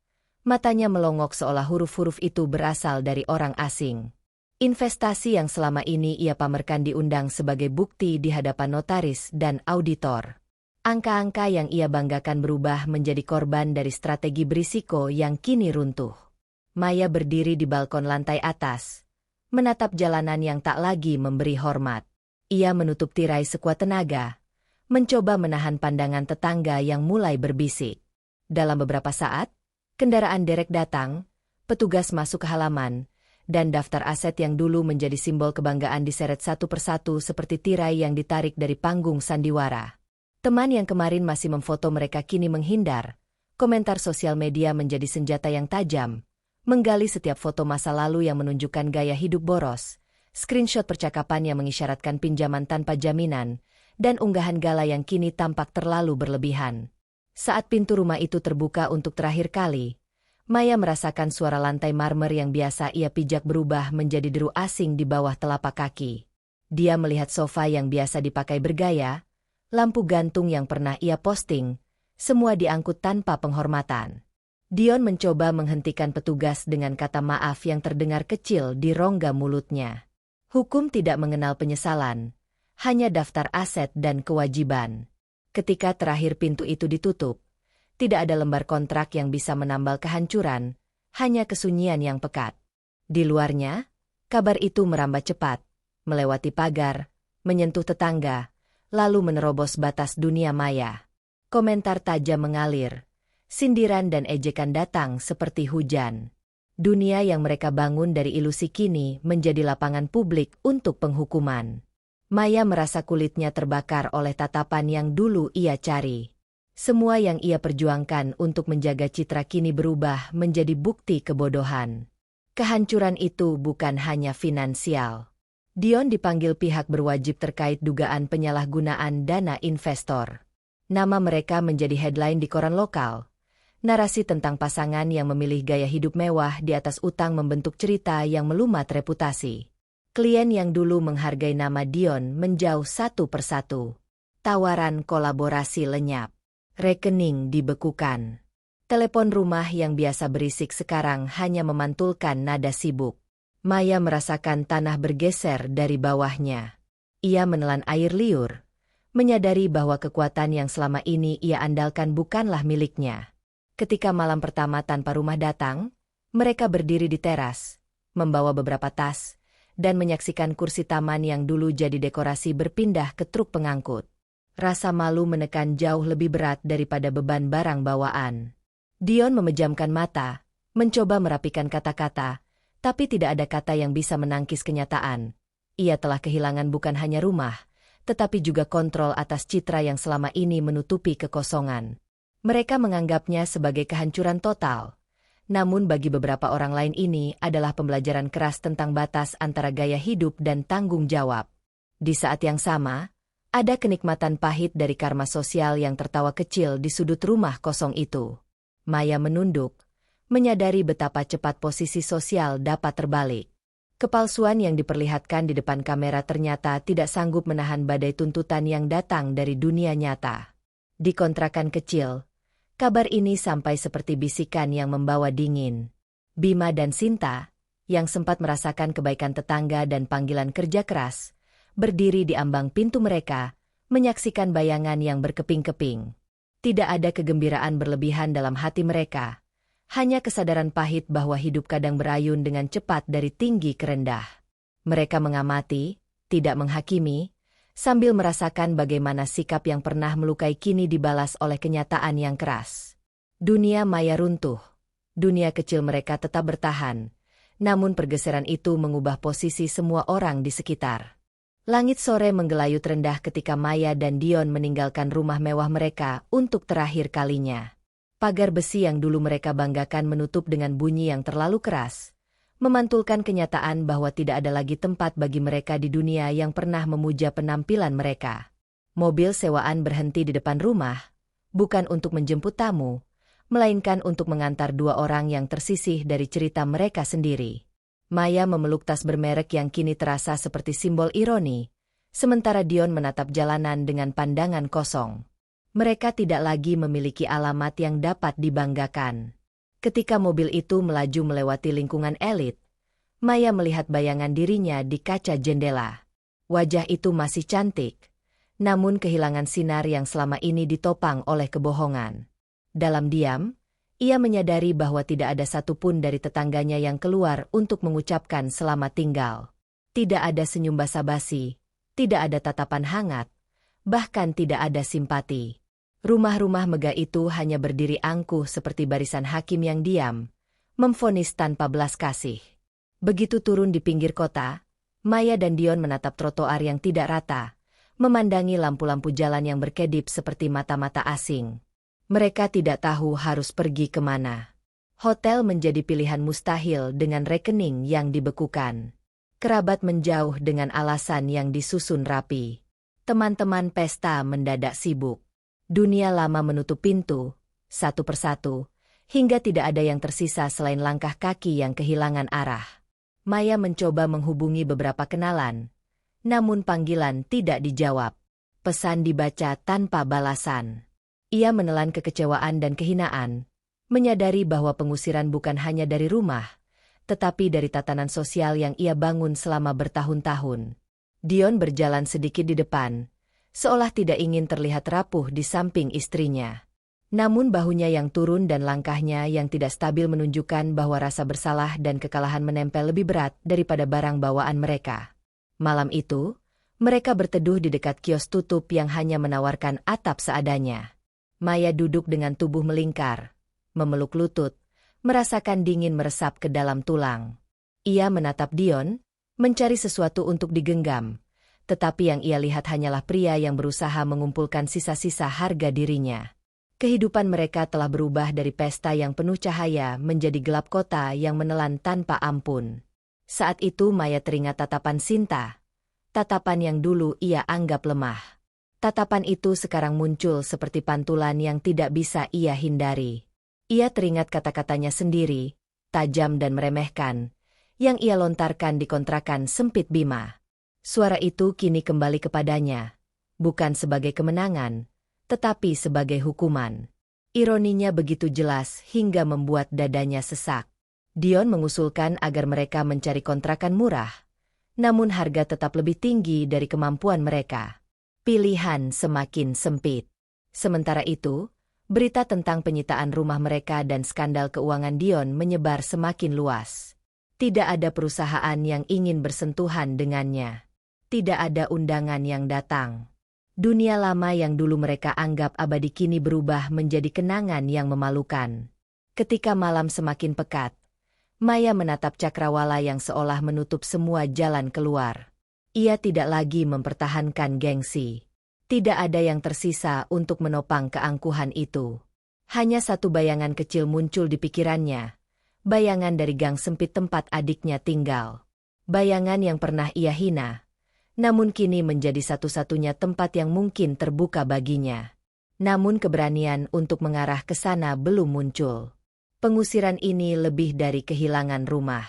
Matanya melongok seolah huruf-huruf itu berasal dari orang asing. Investasi yang selama ini ia pamerkan diundang sebagai bukti di hadapan notaris dan auditor. Angka-angka yang ia banggakan berubah menjadi korban dari strategi berisiko yang kini runtuh. Maya berdiri di balkon lantai atas, menatap jalanan yang tak lagi memberi hormat. Ia menutup tirai sekuat tenaga, mencoba menahan pandangan tetangga yang mulai berbisik. Dalam beberapa saat, kendaraan derek datang, petugas masuk ke halaman, dan daftar aset yang dulu menjadi simbol kebanggaan diseret satu persatu seperti tirai yang ditarik dari panggung sandiwara. Teman yang kemarin masih memfoto mereka kini menghindar. Komentar sosial media menjadi senjata yang tajam, menggali setiap foto masa lalu yang menunjukkan gaya hidup boros, screenshot percakapan yang mengisyaratkan pinjaman tanpa jaminan, dan unggahan gala yang kini tampak terlalu berlebihan. Saat pintu rumah itu terbuka untuk terakhir kali, Maya merasakan suara lantai marmer yang biasa ia pijak berubah menjadi deru asing di bawah telapak kaki. Dia melihat sofa yang biasa dipakai bergaya, lampu gantung yang pernah ia posting, semua diangkut tanpa penghormatan. Dion mencoba menghentikan petugas dengan kata maaf yang terdengar kecil di rongga mulutnya. Hukum tidak mengenal penyesalan, hanya daftar aset dan kewajiban. Ketika terakhir pintu itu ditutup, tidak ada lembar kontrak yang bisa menambal kehancuran, hanya kesunyian yang pekat. Di luarnya, kabar itu merambat cepat, melewati pagar, menyentuh tetangga, lalu menerobos batas dunia maya. Komentar tajam mengalir. Sindiran dan ejekan datang seperti hujan. Dunia yang mereka bangun dari ilusi kini menjadi lapangan publik untuk penghukuman. Maya merasa kulitnya terbakar oleh tatapan yang dulu ia cari. Semua yang ia perjuangkan untuk menjaga citra kini berubah menjadi bukti kebodohan. Kehancuran itu bukan hanya finansial. Dion dipanggil pihak berwajib terkait dugaan penyalahgunaan dana investor. Nama mereka menjadi headline di koran lokal. Narasi tentang pasangan yang memilih gaya hidup mewah di atas utang membentuk cerita yang melumat reputasi. Klien yang dulu menghargai nama Dion menjauh satu persatu. Tawaran kolaborasi lenyap. Rekening dibekukan. Telepon rumah yang biasa berisik sekarang hanya memantulkan nada sibuk. Maya merasakan tanah bergeser dari bawahnya. Ia menelan air liur, menyadari bahwa kekuatan yang selama ini ia andalkan bukanlah miliknya. Ketika malam pertama tanpa rumah datang, mereka berdiri di teras, membawa beberapa tas, dan menyaksikan kursi taman yang dulu jadi dekorasi berpindah ke truk pengangkut. Rasa malu menekan jauh lebih berat daripada beban barang bawaan. Dion memejamkan mata, mencoba merapikan kata-kata, tapi tidak ada kata yang bisa menangkis kenyataan. Ia telah kehilangan bukan hanya rumah, tetapi juga kontrol atas citra yang selama ini menutupi kekosongan. Mereka menganggapnya sebagai kehancuran total. Namun bagi beberapa orang lain ini adalah pembelajaran keras tentang batas antara gaya hidup dan tanggung jawab. Di saat yang sama, ada kenikmatan pahit dari karma sosial yang tertawa kecil di sudut rumah kosong itu. Maya menunduk, menyadari betapa cepat posisi sosial dapat terbalik. Kepalsuan yang diperlihatkan di depan kamera ternyata tidak sanggup menahan badai tuntutan yang datang dari dunia nyata. Di kontrakan kecil, kabar ini sampai seperti bisikan yang membawa dingin. Bima dan Sinta, yang sempat merasakan kebaikan tetangga dan panggilan kerja keras, berdiri di ambang pintu mereka, menyaksikan bayangan yang berkeping-keping. Tidak ada kegembiraan berlebihan dalam hati mereka, Hanya kesadaran pahit bahwa hidup kadang berayun dengan cepat dari tinggi ke rendah. Mereka mengamati, tidak menghakimi, sambil merasakan bagaimana sikap yang pernah melukai kini dibalas oleh kenyataan yang keras. Dunia maya runtuh. Dunia kecil mereka tetap bertahan. Namun pergeseran itu mengubah posisi semua orang di sekitar. Langit sore menggelayut rendah ketika Maya dan Dion meninggalkan rumah mewah mereka untuk terakhir kalinya. Pagar besi yang dulu mereka banggakan menutup dengan bunyi yang terlalu keras, memantulkan kenyataan bahwa tidak ada lagi tempat bagi mereka di dunia yang pernah memuja penampilan mereka. Mobil sewaan berhenti di depan rumah, bukan untuk menjemput tamu, melainkan untuk mengantar dua orang yang tersisih dari cerita mereka sendiri. Maya memeluk tas bermerek yang kini terasa seperti simbol ironi, sementara Dion menatap jalanan dengan pandangan kosong. Mereka tidak lagi memiliki alamat yang dapat dibanggakan. Ketika mobil itu melaju melewati lingkungan elit, Maya melihat bayangan dirinya di kaca jendela. Wajah itu masih cantik, namun kehilangan sinar yang selama ini ditopang oleh kebohongan. Dalam diam, ia menyadari bahwa tidak ada satupun dari tetangganya yang keluar untuk mengucapkan selamat tinggal. Tidak ada senyum basa-basi, tidak ada tatapan hangat, bahkan tidak ada simpati. Rumah-rumah megah itu hanya berdiri angkuh seperti barisan hakim yang diam, memvonis tanpa belas kasih. Begitu turun di pinggir kota, Maya dan Dion menatap trotoar yang tidak rata, memandangi lampu-lampu jalan yang berkedip seperti mata-mata asing. Mereka tidak tahu harus pergi kemana. Hotel menjadi pilihan mustahil dengan rekening yang dibekukan. Kerabat menjauh dengan alasan yang disusun rapi. Teman-teman pesta mendadak sibuk. Dunia lama menutup pintu, satu persatu, hingga tidak ada yang tersisa selain langkah kaki yang kehilangan arah. Maya mencoba menghubungi beberapa kenalan, namun panggilan tidak dijawab. Pesan dibaca tanpa balasan. Ia menelan kekecewaan dan kehinaan, menyadari bahwa pengusiran bukan hanya dari rumah, tetapi dari tatanan sosial yang ia bangun selama bertahun-tahun. Dion berjalan sedikit di depan, seolah tidak ingin terlihat rapuh di samping istrinya. Namun bahunya yang turun dan langkahnya yang tidak stabil menunjukkan bahwa rasa bersalah dan kekalahan menempel lebih berat daripada barang bawaan mereka. Malam itu, mereka berteduh di dekat kios tutup yang hanya menawarkan atap seadanya. Maya duduk dengan tubuh melingkar, memeluk lutut, merasakan dingin meresap ke dalam tulang. Ia menatap Dion, mencari sesuatu untuk digenggam, tetapi yang ia lihat hanyalah pria yang berusaha mengumpulkan sisa-sisa harga dirinya. Kehidupan mereka telah berubah dari pesta yang penuh cahaya menjadi gelap kota yang menelan tanpa ampun. Saat itu Maya teringat tatapan Sinta, tatapan yang dulu ia anggap lemah. Tatapan itu sekarang muncul seperti pantulan yang tidak bisa ia hindari. Ia teringat kata-katanya sendiri, tajam dan meremehkan, yang ia lontarkan di kontrakan sempit Bima. Suara itu kini kembali kepadanya, bukan sebagai kemenangan, tetapi sebagai hukuman. Ironinya begitu jelas hingga membuat dadanya sesak. Dion mengusulkan agar mereka mencari kontrakan murah, namun harga tetap lebih tinggi dari kemampuan mereka. Pilihan semakin sempit. Sementara itu, berita tentang penyitaan rumah mereka dan skandal keuangan Dion menyebar semakin luas. Tidak ada perusahaan yang ingin bersentuhan dengannya. Tidak ada undangan yang datang. Dunia lama yang dulu mereka anggap abadi kini berubah menjadi kenangan yang memalukan. Ketika malam semakin pekat, Maya menatap cakrawala yang seolah menutup semua jalan keluar. Ia tidak lagi mempertahankan gengsi. Tidak ada yang tersisa untuk menopang keangkuhan itu. Hanya satu bayangan kecil muncul di pikirannya. Bayangan dari gang sempit tempat adiknya tinggal. Bayangan yang pernah ia hina, namun kini menjadi satu-satunya tempat yang mungkin terbuka baginya. Namun keberanian untuk mengarah ke sana belum muncul. Pengusiran ini lebih dari kehilangan rumah.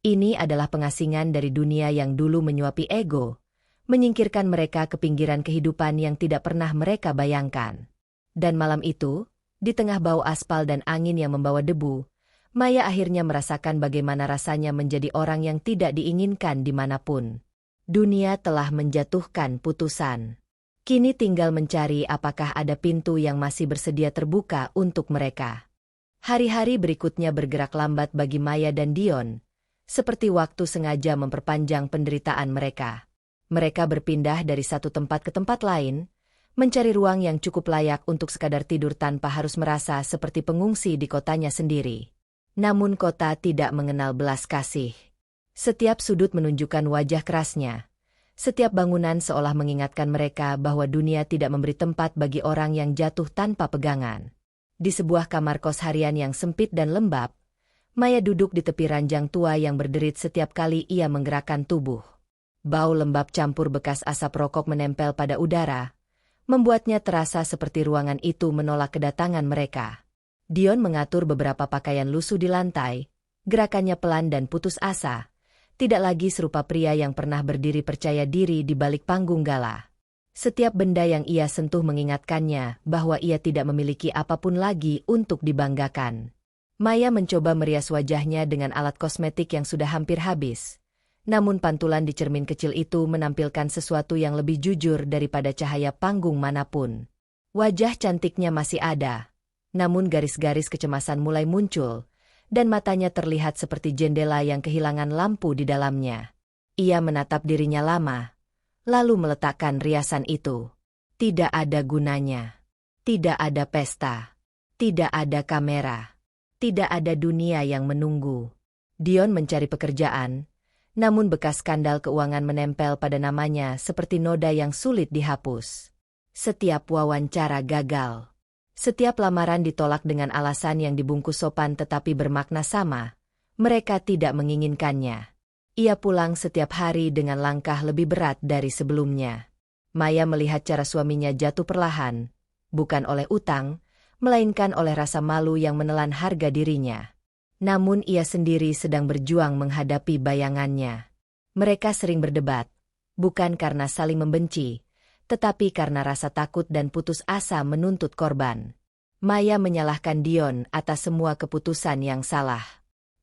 Ini adalah pengasingan dari dunia yang dulu menyuapi ego, menyingkirkan mereka ke pinggiran kehidupan yang tidak pernah mereka bayangkan. Dan malam itu, di tengah bau aspal dan angin yang membawa debu, Maya akhirnya merasakan bagaimana rasanya menjadi orang yang tidak diinginkan dimanapun. Dunia telah menjatuhkan putusan. Kini tinggal mencari apakah ada pintu yang masih bersedia terbuka untuk mereka. Hari-hari berikutnya bergerak lambat bagi Maya dan Dion, seperti waktu sengaja memperpanjang penderitaan mereka. Mereka berpindah dari satu tempat ke tempat lain, mencari ruang yang cukup layak untuk sekadar tidur tanpa harus merasa seperti pengungsi di kotanya sendiri. Namun kota tidak mengenal belas kasih. Setiap sudut menunjukkan wajah kerasnya. Setiap bangunan seolah mengingatkan mereka bahwa dunia tidak memberi tempat bagi orang yang jatuh tanpa pegangan. Di sebuah kamar kos harian yang sempit dan lembab, Maya duduk di tepi ranjang tua yang berderit setiap kali ia menggerakkan tubuh. Bau lembab campur bekas asap rokok menempel pada udara, membuatnya terasa seperti ruangan itu menolak kedatangan mereka. Dion mengatur beberapa pakaian lusuh di lantai, gerakannya pelan dan putus asa. Tidak lagi serupa pria yang pernah berdiri percaya diri di balik panggung gala. Setiap benda yang ia sentuh mengingatkannya bahwa ia tidak memiliki apapun lagi untuk dibanggakan. Maya mencoba merias wajahnya dengan alat kosmetik yang sudah hampir habis. Namun pantulan di cermin kecil itu menampilkan sesuatu yang lebih jujur daripada cahaya panggung manapun. Wajah cantiknya masih ada, namun garis-garis kecemasan mulai muncul, dan matanya terlihat seperti jendela yang kehilangan lampu di dalamnya. Ia menatap dirinya lama, lalu meletakkan riasan itu. Tidak ada gunanya. Tidak ada pesta. Tidak ada kamera. Tidak ada dunia yang menunggu. Dion mencari pekerjaan, namun bekas skandal keuangan menempel pada namanya seperti noda yang sulit dihapus. Setiap wawancara gagal. Setiap lamaran ditolak dengan alasan yang dibungkus sopan tetapi bermakna sama. Mereka tidak menginginkannya. Ia pulang setiap hari dengan langkah lebih berat dari sebelumnya. Maya melihat cara suaminya jatuh perlahan, bukan oleh utang, melainkan oleh rasa malu yang menelan harga dirinya. Namun ia sendiri sedang berjuang menghadapi bayangannya. Mereka sering berdebat, bukan karena saling membenci, tetapi karena rasa takut dan putus asa menuntut korban. Maya menyalahkan Dion atas semua keputusan yang salah.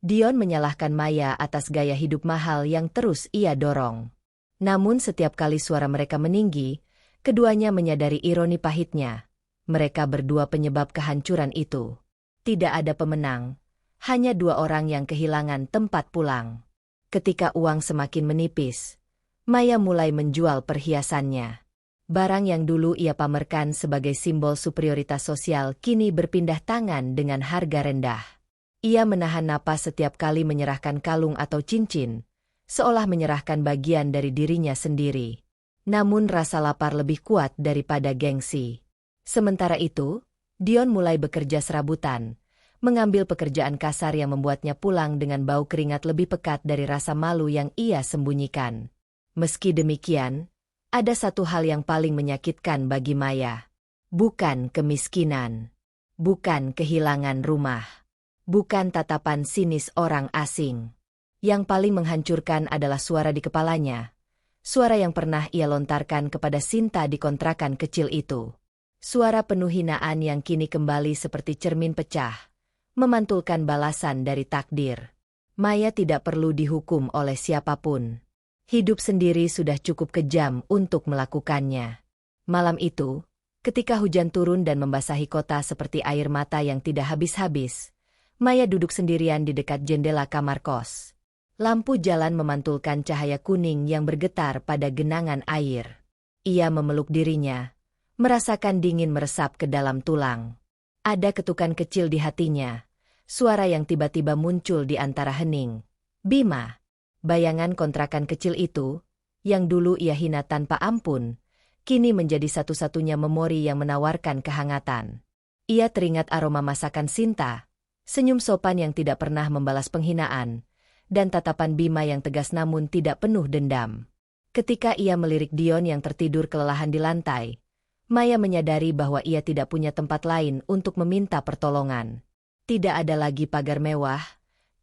Dion menyalahkan Maya atas gaya hidup mahal yang terus ia dorong. Namun setiap kali suara mereka meninggi, keduanya menyadari ironi pahitnya. Mereka berdua penyebab kehancuran itu. Tidak ada pemenang, hanya dua orang yang kehilangan tempat pulang. Ketika uang semakin menipis, Maya mulai menjual perhiasannya. Barang yang dulu ia pamerkan sebagai simbol superioritas sosial kini berpindah tangan dengan harga rendah. Ia menahan napas setiap kali menyerahkan kalung atau cincin, seolah menyerahkan bagian dari dirinya sendiri. Namun rasa lapar lebih kuat daripada gengsi. Sementara itu, Dion mulai bekerja serabutan, mengambil pekerjaan kasar yang membuatnya pulang dengan bau keringat lebih pekat dari rasa malu yang ia sembunyikan. Meski demikian, ada satu hal yang paling menyakitkan bagi Maya. Bukan kemiskinan. Bukan kehilangan rumah. Bukan tatapan sinis orang asing. Yang paling menghancurkan adalah suara di kepalanya. Suara yang pernah ia lontarkan kepada Sinta di kontrakan kecil itu. Suara penuh hinaan yang kini kembali seperti cermin pecah, memantulkan balasan dari takdir. Maya tidak perlu dihukum oleh siapapun. Hidup sendiri sudah cukup kejam untuk melakukannya. Malam itu, ketika hujan turun dan membasahi kota seperti air mata yang tidak habis-habis, Maya duduk sendirian di dekat jendela kamar kos. Lampu jalan memantulkan cahaya kuning yang bergetar pada genangan air. Ia memeluk dirinya, merasakan dingin meresap ke dalam tulang. Ada ketukan kecil di hatinya, suara yang tiba-tiba muncul di antara hening. Bima. Bayangan kontrakan kecil itu, yang dulu ia hina tanpa ampun, kini menjadi satu-satunya memori yang menawarkan kehangatan. Ia teringat aroma masakan Sinta, senyum sopan yang tidak pernah membalas penghinaan, dan tatapan Bima yang tegas namun tidak penuh dendam. Ketika ia melirik Dion yang tertidur kelelahan di lantai, Maya menyadari bahwa ia tidak punya tempat lain untuk meminta pertolongan. Tidak ada lagi pagar mewah,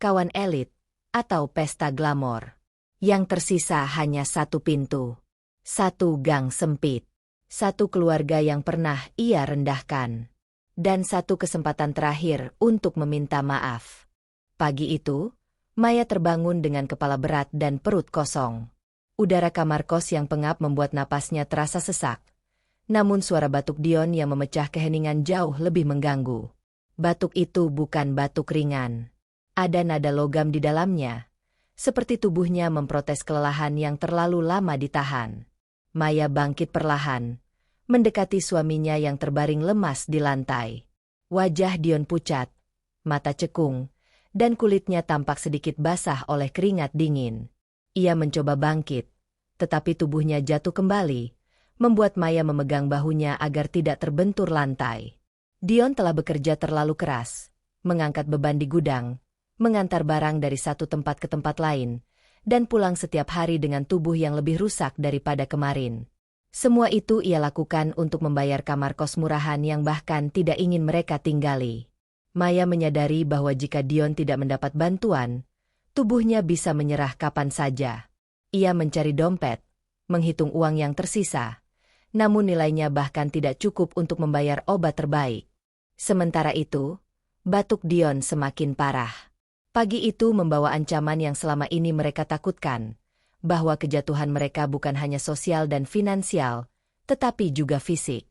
kawan elit, atau pesta glamor. Yang tersisa hanya satu pintu. Satu gang sempit. Satu keluarga yang pernah ia rendahkan. Dan satu kesempatan terakhir untuk meminta maaf. Pagi itu, Maya terbangun dengan kepala berat dan perut kosong. Udara kamar kos yang pengap membuat napasnya terasa sesak. Namun suara batuk Dion yang memecah keheningan jauh lebih mengganggu. Batuk itu bukan batuk ringan. Ada nada logam di dalamnya, seperti tubuhnya memprotes kelelahan yang terlalu lama ditahan. Maya bangkit perlahan, mendekati suaminya yang terbaring lemas di lantai. Wajah Dion pucat, mata cekung, dan kulitnya tampak sedikit basah oleh keringat dingin. Ia mencoba bangkit, tetapi tubuhnya jatuh kembali, membuat Maya memegang bahunya agar tidak terbentur lantai. Dion telah bekerja terlalu keras, mengangkat beban di gudang, mengantar barang dari satu tempat ke tempat lain, dan pulang setiap hari dengan tubuh yang lebih rusak daripada kemarin. Semua itu ia lakukan untuk membayar kamar kos murahan yang bahkan tidak ingin mereka tinggali. Maya menyadari bahwa jika Dion tidak mendapat bantuan, tubuhnya bisa menyerah kapan saja. Ia mencari dompet, menghitung uang yang tersisa, namun nilainya bahkan tidak cukup untuk membayar obat terbaik. Sementara itu, batuk Dion semakin parah. Pagi itu membawa ancaman yang selama ini mereka takutkan, bahwa kejatuhan mereka bukan hanya sosial dan finansial, tetapi juga fisik.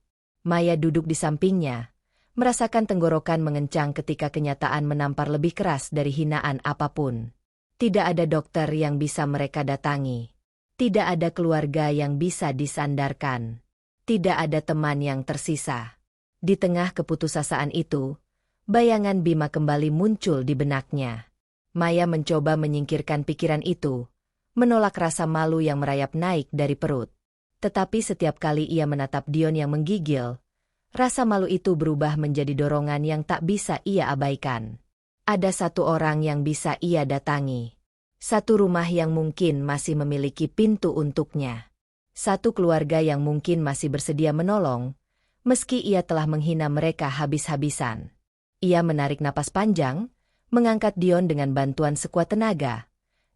Maya duduk di sampingnya, merasakan tenggorokan mengencang ketika kenyataan menampar lebih keras dari hinaan apapun. Tidak ada dokter yang bisa mereka datangi. Tidak ada keluarga yang bisa disandarkan. Tidak ada teman yang tersisa. Di tengah keputusasaan itu, bayangan Bima kembali muncul di benaknya. Maya mencoba menyingkirkan pikiran itu, menolak rasa malu yang merayap naik dari perut. Tetapi setiap kali ia menatap Dion yang menggigil, rasa malu itu berubah menjadi dorongan yang tak bisa ia abaikan. Ada satu orang yang bisa ia datangi. Satu rumah yang mungkin masih memiliki pintu untuknya. Satu keluarga yang mungkin masih bersedia menolong, meski ia telah menghina mereka habis-habisan. Ia menarik napas panjang, mengangkat Dion dengan bantuan sekuat tenaga.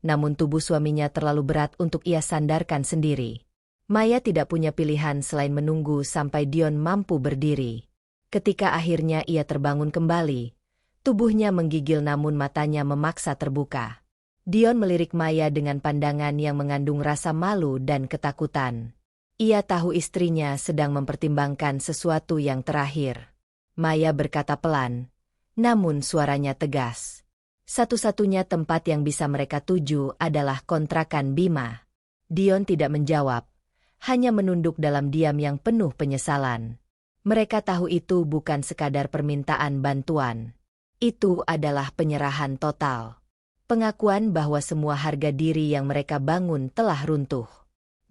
Namun tubuh suaminya terlalu berat untuk ia sandarkan sendiri. Maya tidak punya pilihan selain menunggu sampai Dion mampu berdiri. Ketika akhirnya ia terbangun kembali, tubuhnya menggigil namun matanya memaksa terbuka. Dion melirik Maya dengan pandangan yang mengandung rasa malu dan ketakutan. Ia tahu istrinya sedang mempertimbangkan sesuatu yang terakhir. Maya berkata pelan, namun suaranya tegas. Satu-satunya tempat yang bisa mereka tuju adalah kontrakan Bima. Dion tidak menjawab, hanya menunduk dalam diam yang penuh penyesalan. Mereka tahu itu bukan sekadar permintaan bantuan. Itu adalah penyerahan total. Pengakuan bahwa semua harga diri yang mereka bangun telah runtuh.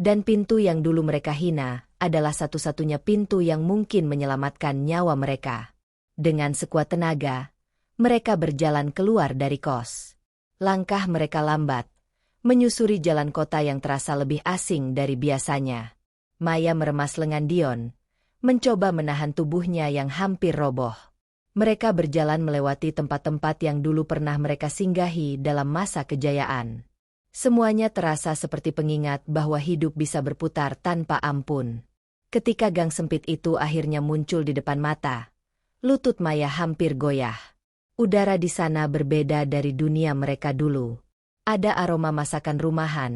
Dan pintu yang dulu mereka hina adalah satu-satunya pintu yang mungkin menyelamatkan nyawa mereka. Dengan sekuat tenaga, mereka berjalan keluar dari kos. Langkah mereka lambat, menyusuri jalan kota yang terasa lebih asing dari biasanya. Maya meremas lengan Dion, mencoba menahan tubuhnya yang hampir roboh. Mereka berjalan melewati tempat-tempat yang dulu pernah mereka singgahi dalam masa kejayaan. Semuanya terasa seperti pengingat bahwa hidup bisa berputar tanpa ampun. Ketika gang sempit itu akhirnya muncul di depan mata, lutut Maya hampir goyah. Udara di sana berbeda dari dunia mereka dulu. Ada aroma masakan rumahan,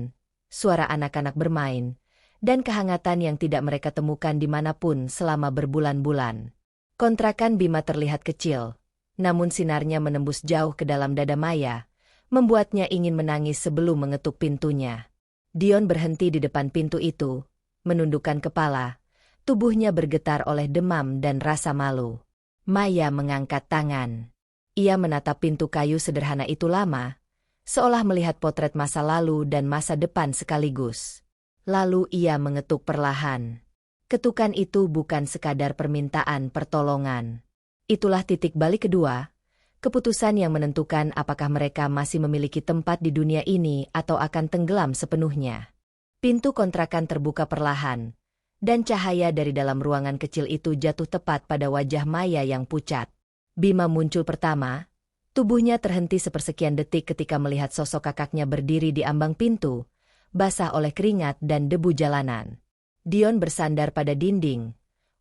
suara anak-anak bermain, dan kehangatan yang tidak mereka temukan dimanapun selama berbulan-bulan. Kontrakan Bima terlihat kecil, namun sinarnya menembus jauh ke dalam dada Maya, membuatnya ingin menangis sebelum mengetuk pintunya. Dion berhenti di depan pintu itu, menundukkan kepala, tubuhnya bergetar oleh demam dan rasa malu. Maya mengangkat tangan. Ia menatap pintu kayu sederhana itu lama, seolah melihat potret masa lalu dan masa depan sekaligus. Lalu ia mengetuk perlahan. Ketukan itu bukan sekadar permintaan pertolongan. Itulah titik balik kedua, keputusan yang menentukan apakah mereka masih memiliki tempat di dunia ini atau akan tenggelam sepenuhnya. Pintu kontrakan terbuka perlahan, dan cahaya dari dalam ruangan kecil itu jatuh tepat pada wajah Maya yang pucat. Bima muncul pertama, tubuhnya terhenti sepersekian detik ketika melihat sosok kakaknya berdiri di ambang pintu, basah oleh keringat dan debu jalanan. Dion bersandar pada dinding,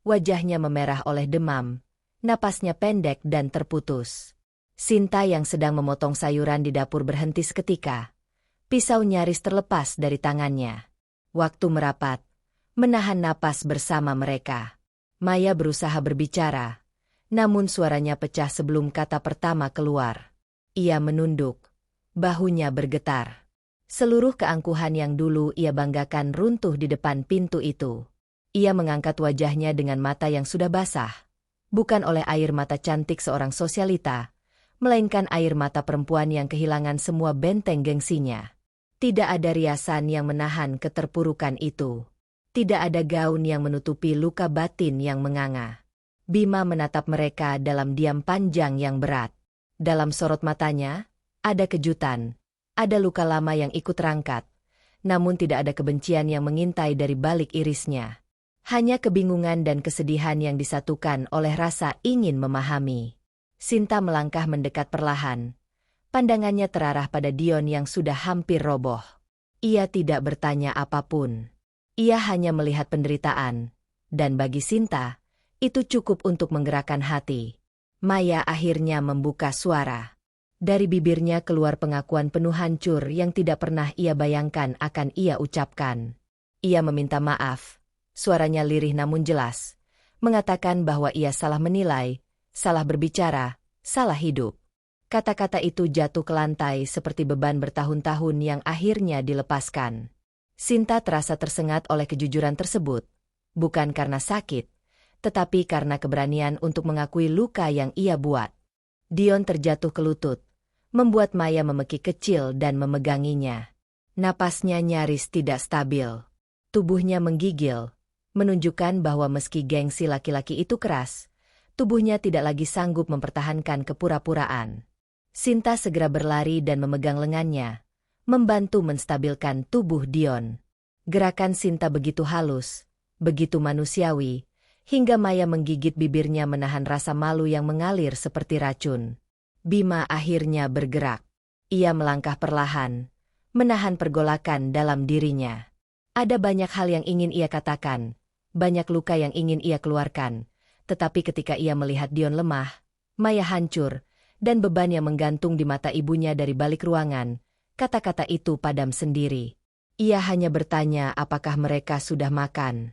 wajahnya memerah oleh demam, napasnya pendek dan terputus. Sinta yang sedang memotong sayuran di dapur berhenti seketika. Pisau nyaris terlepas dari tangannya. Waktu merapat, menahan napas bersama mereka. Maya berusaha berbicara, Namun suaranya pecah sebelum kata pertama keluar. Ia menunduk. Bahunya bergetar. Seluruh keangkuhan yang dulu ia banggakan runtuh di depan pintu itu. Ia mengangkat wajahnya dengan mata yang sudah basah. Bukan oleh air mata cantik seorang sosialita, melainkan air mata perempuan yang kehilangan semua benteng gengsinya. Tidak ada riasan yang menahan keterpurukan itu. Tidak ada gaun yang menutupi luka batin yang menganga. Bima menatap mereka dalam diam panjang yang berat. Dalam sorot matanya, ada kejutan, ada luka lama yang ikut rangkat, namun tidak ada kebencian yang mengintai dari balik irisnya. Hanya kebingungan dan kesedihan yang disatukan oleh rasa ingin memahami. Sinta melangkah mendekat perlahan. Pandangannya terarah pada Dion yang sudah hampir roboh. Ia tidak bertanya apapun. Ia hanya melihat penderitaan. Dan bagi Sinta, itu cukup untuk menggerakkan hati. Maya akhirnya membuka suara. Dari bibirnya keluar pengakuan penuh hancur yang tidak pernah ia bayangkan akan ia ucapkan. Ia meminta maaf. Suaranya lirih namun jelas. Mengatakan bahwa ia salah menilai, salah berbicara, salah hidup. Kata-kata itu jatuh ke lantai seperti beban bertahun-tahun yang akhirnya dilepaskan. Sinta terasa tersengat oleh kejujuran tersebut. Bukan karena sakit, tetapi karena keberanian untuk mengakui luka yang ia buat. Dion terjatuh ke lutut, membuat Maya memekik kecil dan memeganginya. Napasnya nyaris tidak stabil. Tubuhnya menggigil, menunjukkan bahwa meski gengsi laki-laki itu keras, tubuhnya tidak lagi sanggup mempertahankan kepura-puraan. Sinta segera berlari dan memegang lengannya, membantu menstabilkan tubuh Dion. Gerakan Sinta begitu halus, begitu manusiawi, hingga Maya menggigit bibirnya menahan rasa malu yang mengalir seperti racun. Bima akhirnya bergerak. Ia melangkah perlahan, menahan pergolakan dalam dirinya. Ada banyak hal yang ingin ia katakan, banyak luka yang ingin ia keluarkan, tetapi ketika ia melihat Dion lemah, Maya hancur, dan beban yang menggantung di mata ibunya dari balik ruangan, kata-kata itu padam sendiri. Ia hanya bertanya apakah mereka sudah makan.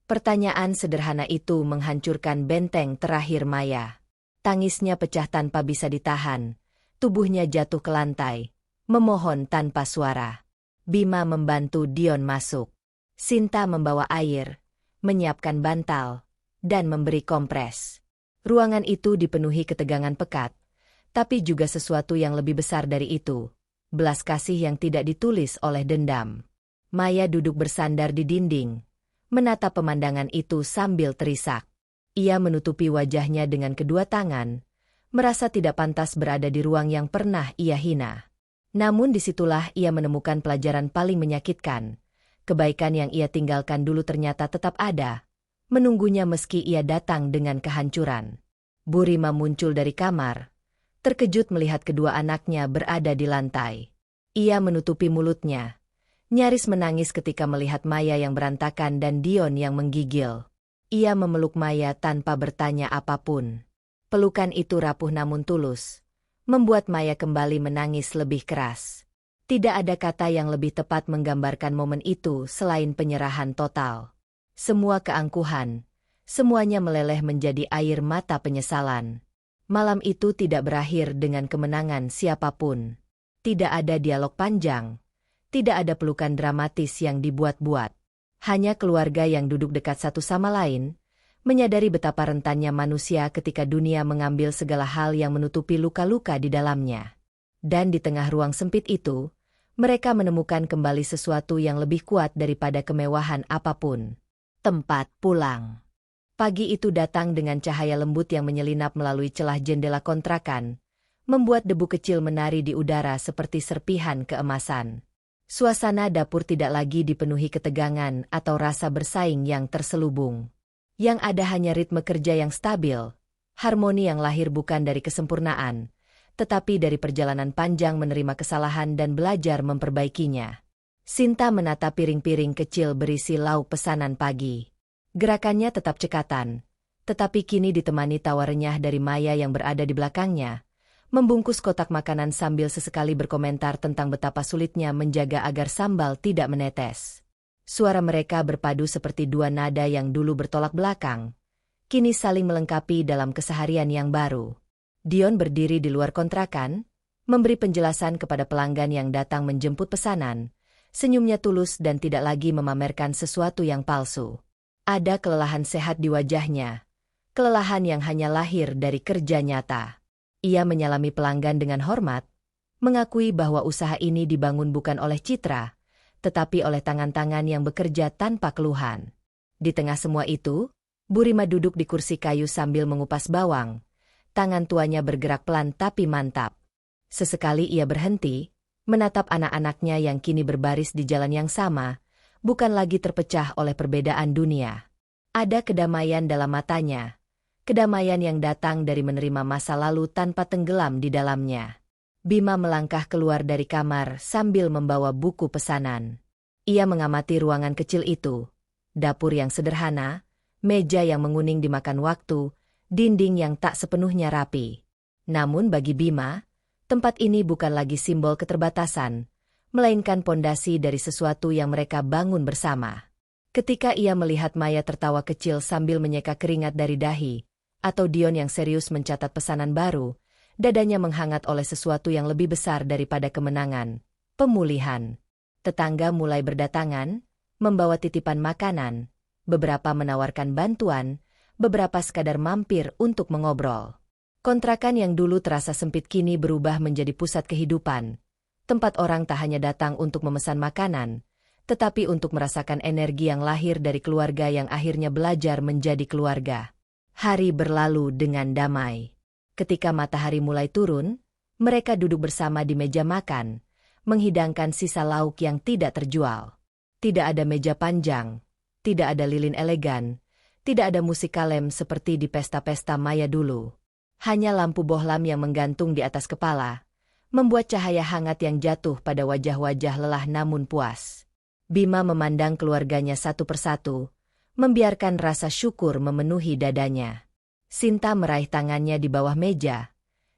Pertanyaan sederhana itu menghancurkan benteng terakhir Maya. Tangisnya pecah tanpa bisa ditahan, tubuhnya jatuh ke lantai, memohon tanpa suara. Bima membantu Dion masuk. Sinta membawa air, menyiapkan bantal, dan memberi kompres. Ruangan itu dipenuhi ketegangan pekat, tapi juga sesuatu yang lebih besar dari itu, belas kasih yang tidak ditulis oleh dendam. Maya duduk bersandar di dinding, menatap pemandangan itu sambil terisak. Ia menutupi wajahnya dengan kedua tangan, merasa tidak pantas berada di ruang yang pernah ia hina. Namun disitulah ia menemukan pelajaran paling menyakitkan. Kebaikan yang ia tinggalkan dulu ternyata tetap ada, menunggunya meski ia datang dengan kehancuran. Bu Rima muncul dari kamar, terkejut melihat kedua anaknya berada di lantai. Ia menutupi mulutnya, nyaris menangis ketika melihat Maya yang berantakan dan Dion yang menggigil. Ia memeluk Maya tanpa bertanya apapun. Pelukan itu rapuh namun tulus, membuat Maya kembali menangis lebih keras. Tidak ada kata yang lebih tepat menggambarkan momen itu selain penyerahan total. Semua keangkuhan, semuanya meleleh menjadi air mata penyesalan. Malam itu tidak berakhir dengan kemenangan siapapun. Tidak ada dialog panjang, tidak ada pelukan dramatis yang dibuat-buat. Hanya keluarga yang duduk dekat satu sama lain, menyadari betapa rentannya manusia ketika dunia mengambil segala hal yang menutupi luka-luka di dalamnya. Dan di tengah ruang sempit itu, mereka menemukan kembali sesuatu yang lebih kuat daripada kemewahan apapun. Tempat pulang. Pagi itu datang dengan cahaya lembut yang menyelinap melalui celah jendela kontrakan, membuat debu kecil menari di udara seperti serpihan keemasan. Suasana dapur tidak lagi dipenuhi ketegangan atau rasa bersaing yang terselubung. Yang ada hanya ritme kerja yang stabil, harmoni yang lahir bukan dari kesempurnaan, tetapi dari perjalanan panjang menerima kesalahan dan belajar memperbaikinya. Sinta menata piring-piring kecil berisi lauk pesanan pagi. Gerakannya tetap cekatan, tetapi kini ditemani tawa renyah dari Maya yang berada di belakangnya, membungkus kotak makanan sambil sesekali berkomentar tentang betapa sulitnya menjaga agar sambal tidak menetes. Suara mereka berpadu seperti dua nada yang dulu bertolak belakang, kini saling melengkapi dalam keseharian yang baru. Dion berdiri di luar kontrakan, memberi penjelasan kepada pelanggan yang datang menjemput pesanan. Senyumnya tulus dan tidak lagi memamerkan sesuatu yang palsu. Ada kelelahan sehat di wajahnya, kelelahan yang hanya lahir dari kerja nyata. Ia menyalami pelanggan dengan hormat, mengakui bahwa usaha ini dibangun bukan oleh citra, tetapi oleh tangan-tangan yang bekerja tanpa keluhan. Di tengah semua itu, Bu Rima duduk di kursi kayu sambil mengupas bawang. Tangan tuanya bergerak pelan tapi mantap. Sesekali ia berhenti, menatap anak-anaknya yang kini berbaris di jalan yang sama, bukan lagi terpecah oleh perbedaan dunia. Ada kedamaian dalam matanya, kedamaian yang datang dari menerima masa lalu tanpa tenggelam di dalamnya. Bima melangkah keluar dari kamar sambil membawa buku pesanan. Ia mengamati ruangan kecil itu, dapur yang sederhana, meja yang menguning dimakan waktu, dinding yang tak sepenuhnya rapi. Namun bagi Bima, tempat ini bukan lagi simbol keterbatasan, melainkan pondasi dari sesuatu yang mereka bangun bersama. Ketika ia melihat Maya tertawa kecil sambil menyeka keringat dari dahi, atau Dion yang serius mencatat pesanan baru, dadanya menghangat oleh sesuatu yang lebih besar daripada kemenangan, pemulihan. Tetangga mulai berdatangan, membawa titipan makanan, beberapa menawarkan bantuan, beberapa sekadar mampir untuk mengobrol. Kontrakan yang dulu terasa sempit kini berubah menjadi pusat kehidupan, tempat orang tak hanya datang untuk memesan makanan, tetapi untuk merasakan energi yang lahir dari keluarga yang akhirnya belajar menjadi keluarga. Hari berlalu dengan damai. Ketika matahari mulai turun, mereka duduk bersama di meja makan, menghidangkan sisa lauk yang tidak terjual. Tidak ada meja panjang, tidak ada lilin elegan, tidak ada musik kalem seperti di pesta-pesta Maya dulu. Hanya lampu bohlam yang menggantung di atas kepala, membuat cahaya hangat yang jatuh pada wajah-wajah lelah namun puas. Bima memandang keluarganya satu persatu, membiarkan rasa syukur memenuhi dadanya. Sinta meraih tangannya di bawah meja.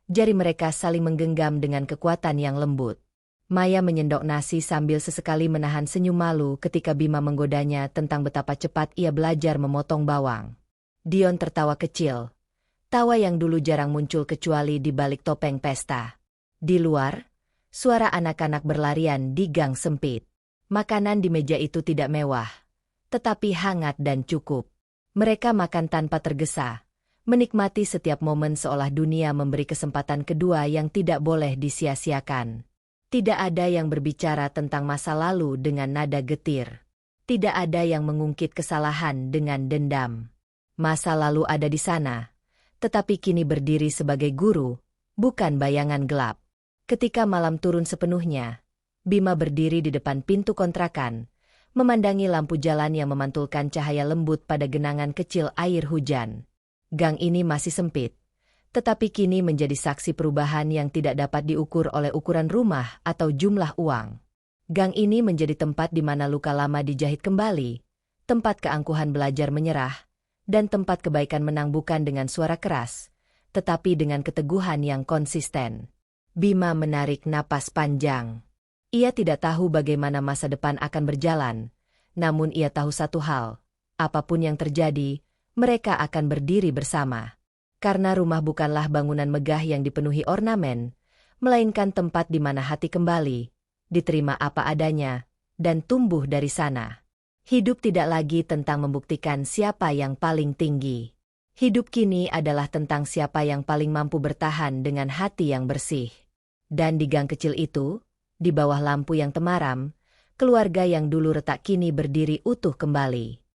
Jari mereka saling menggenggam dengan kekuatan yang lembut. Maya menyendok nasi sambil sesekali menahan senyum malu ketika Bima menggodanya tentang betapa cepat ia belajar memotong bawang. Dion tertawa kecil. Tawa yang dulu jarang muncul kecuali di balik topeng pesta. Di luar, suara anak-anak berlarian di gang sempit. Makanan di meja itu tidak mewah, tetapi hangat dan cukup. Mereka makan tanpa tergesa, menikmati setiap momen seolah dunia memberi kesempatan kedua yang tidak boleh disia-siakan. Tidak ada yang berbicara tentang masa lalu dengan nada getir. Tidak ada yang mengungkit kesalahan dengan dendam. Masa lalu ada di sana, tetapi kini berdiri sebagai guru, bukan bayangan gelap. Ketika malam turun sepenuhnya, Bima berdiri di depan pintu kontrakan, memandangi lampu jalan yang memantulkan cahaya lembut pada genangan kecil air hujan. Gang ini masih sempit, tetapi kini menjadi saksi perubahan yang tidak dapat diukur oleh ukuran rumah atau jumlah uang. Gang ini menjadi tempat di mana luka lama dijahit kembali, tempat keangkuhan belajar menyerah, dan tempat kebaikan menang bukan dengan suara keras, tetapi dengan keteguhan yang konsisten. Bima menarik napas panjang. Ia tidak tahu bagaimana masa depan akan berjalan, namun ia tahu satu hal, apapun yang terjadi, mereka akan berdiri bersama. Karena rumah bukanlah bangunan megah yang dipenuhi ornamen, melainkan tempat di mana hati kembali, diterima apa adanya, dan tumbuh dari sana. Hidup tidak lagi tentang membuktikan siapa yang paling tinggi. Hidup kini adalah tentang siapa yang paling mampu bertahan dengan hati yang bersih. Dan di gang kecil itu, di bawah lampu yang temaram, keluarga yang dulu retak kini berdiri utuh kembali.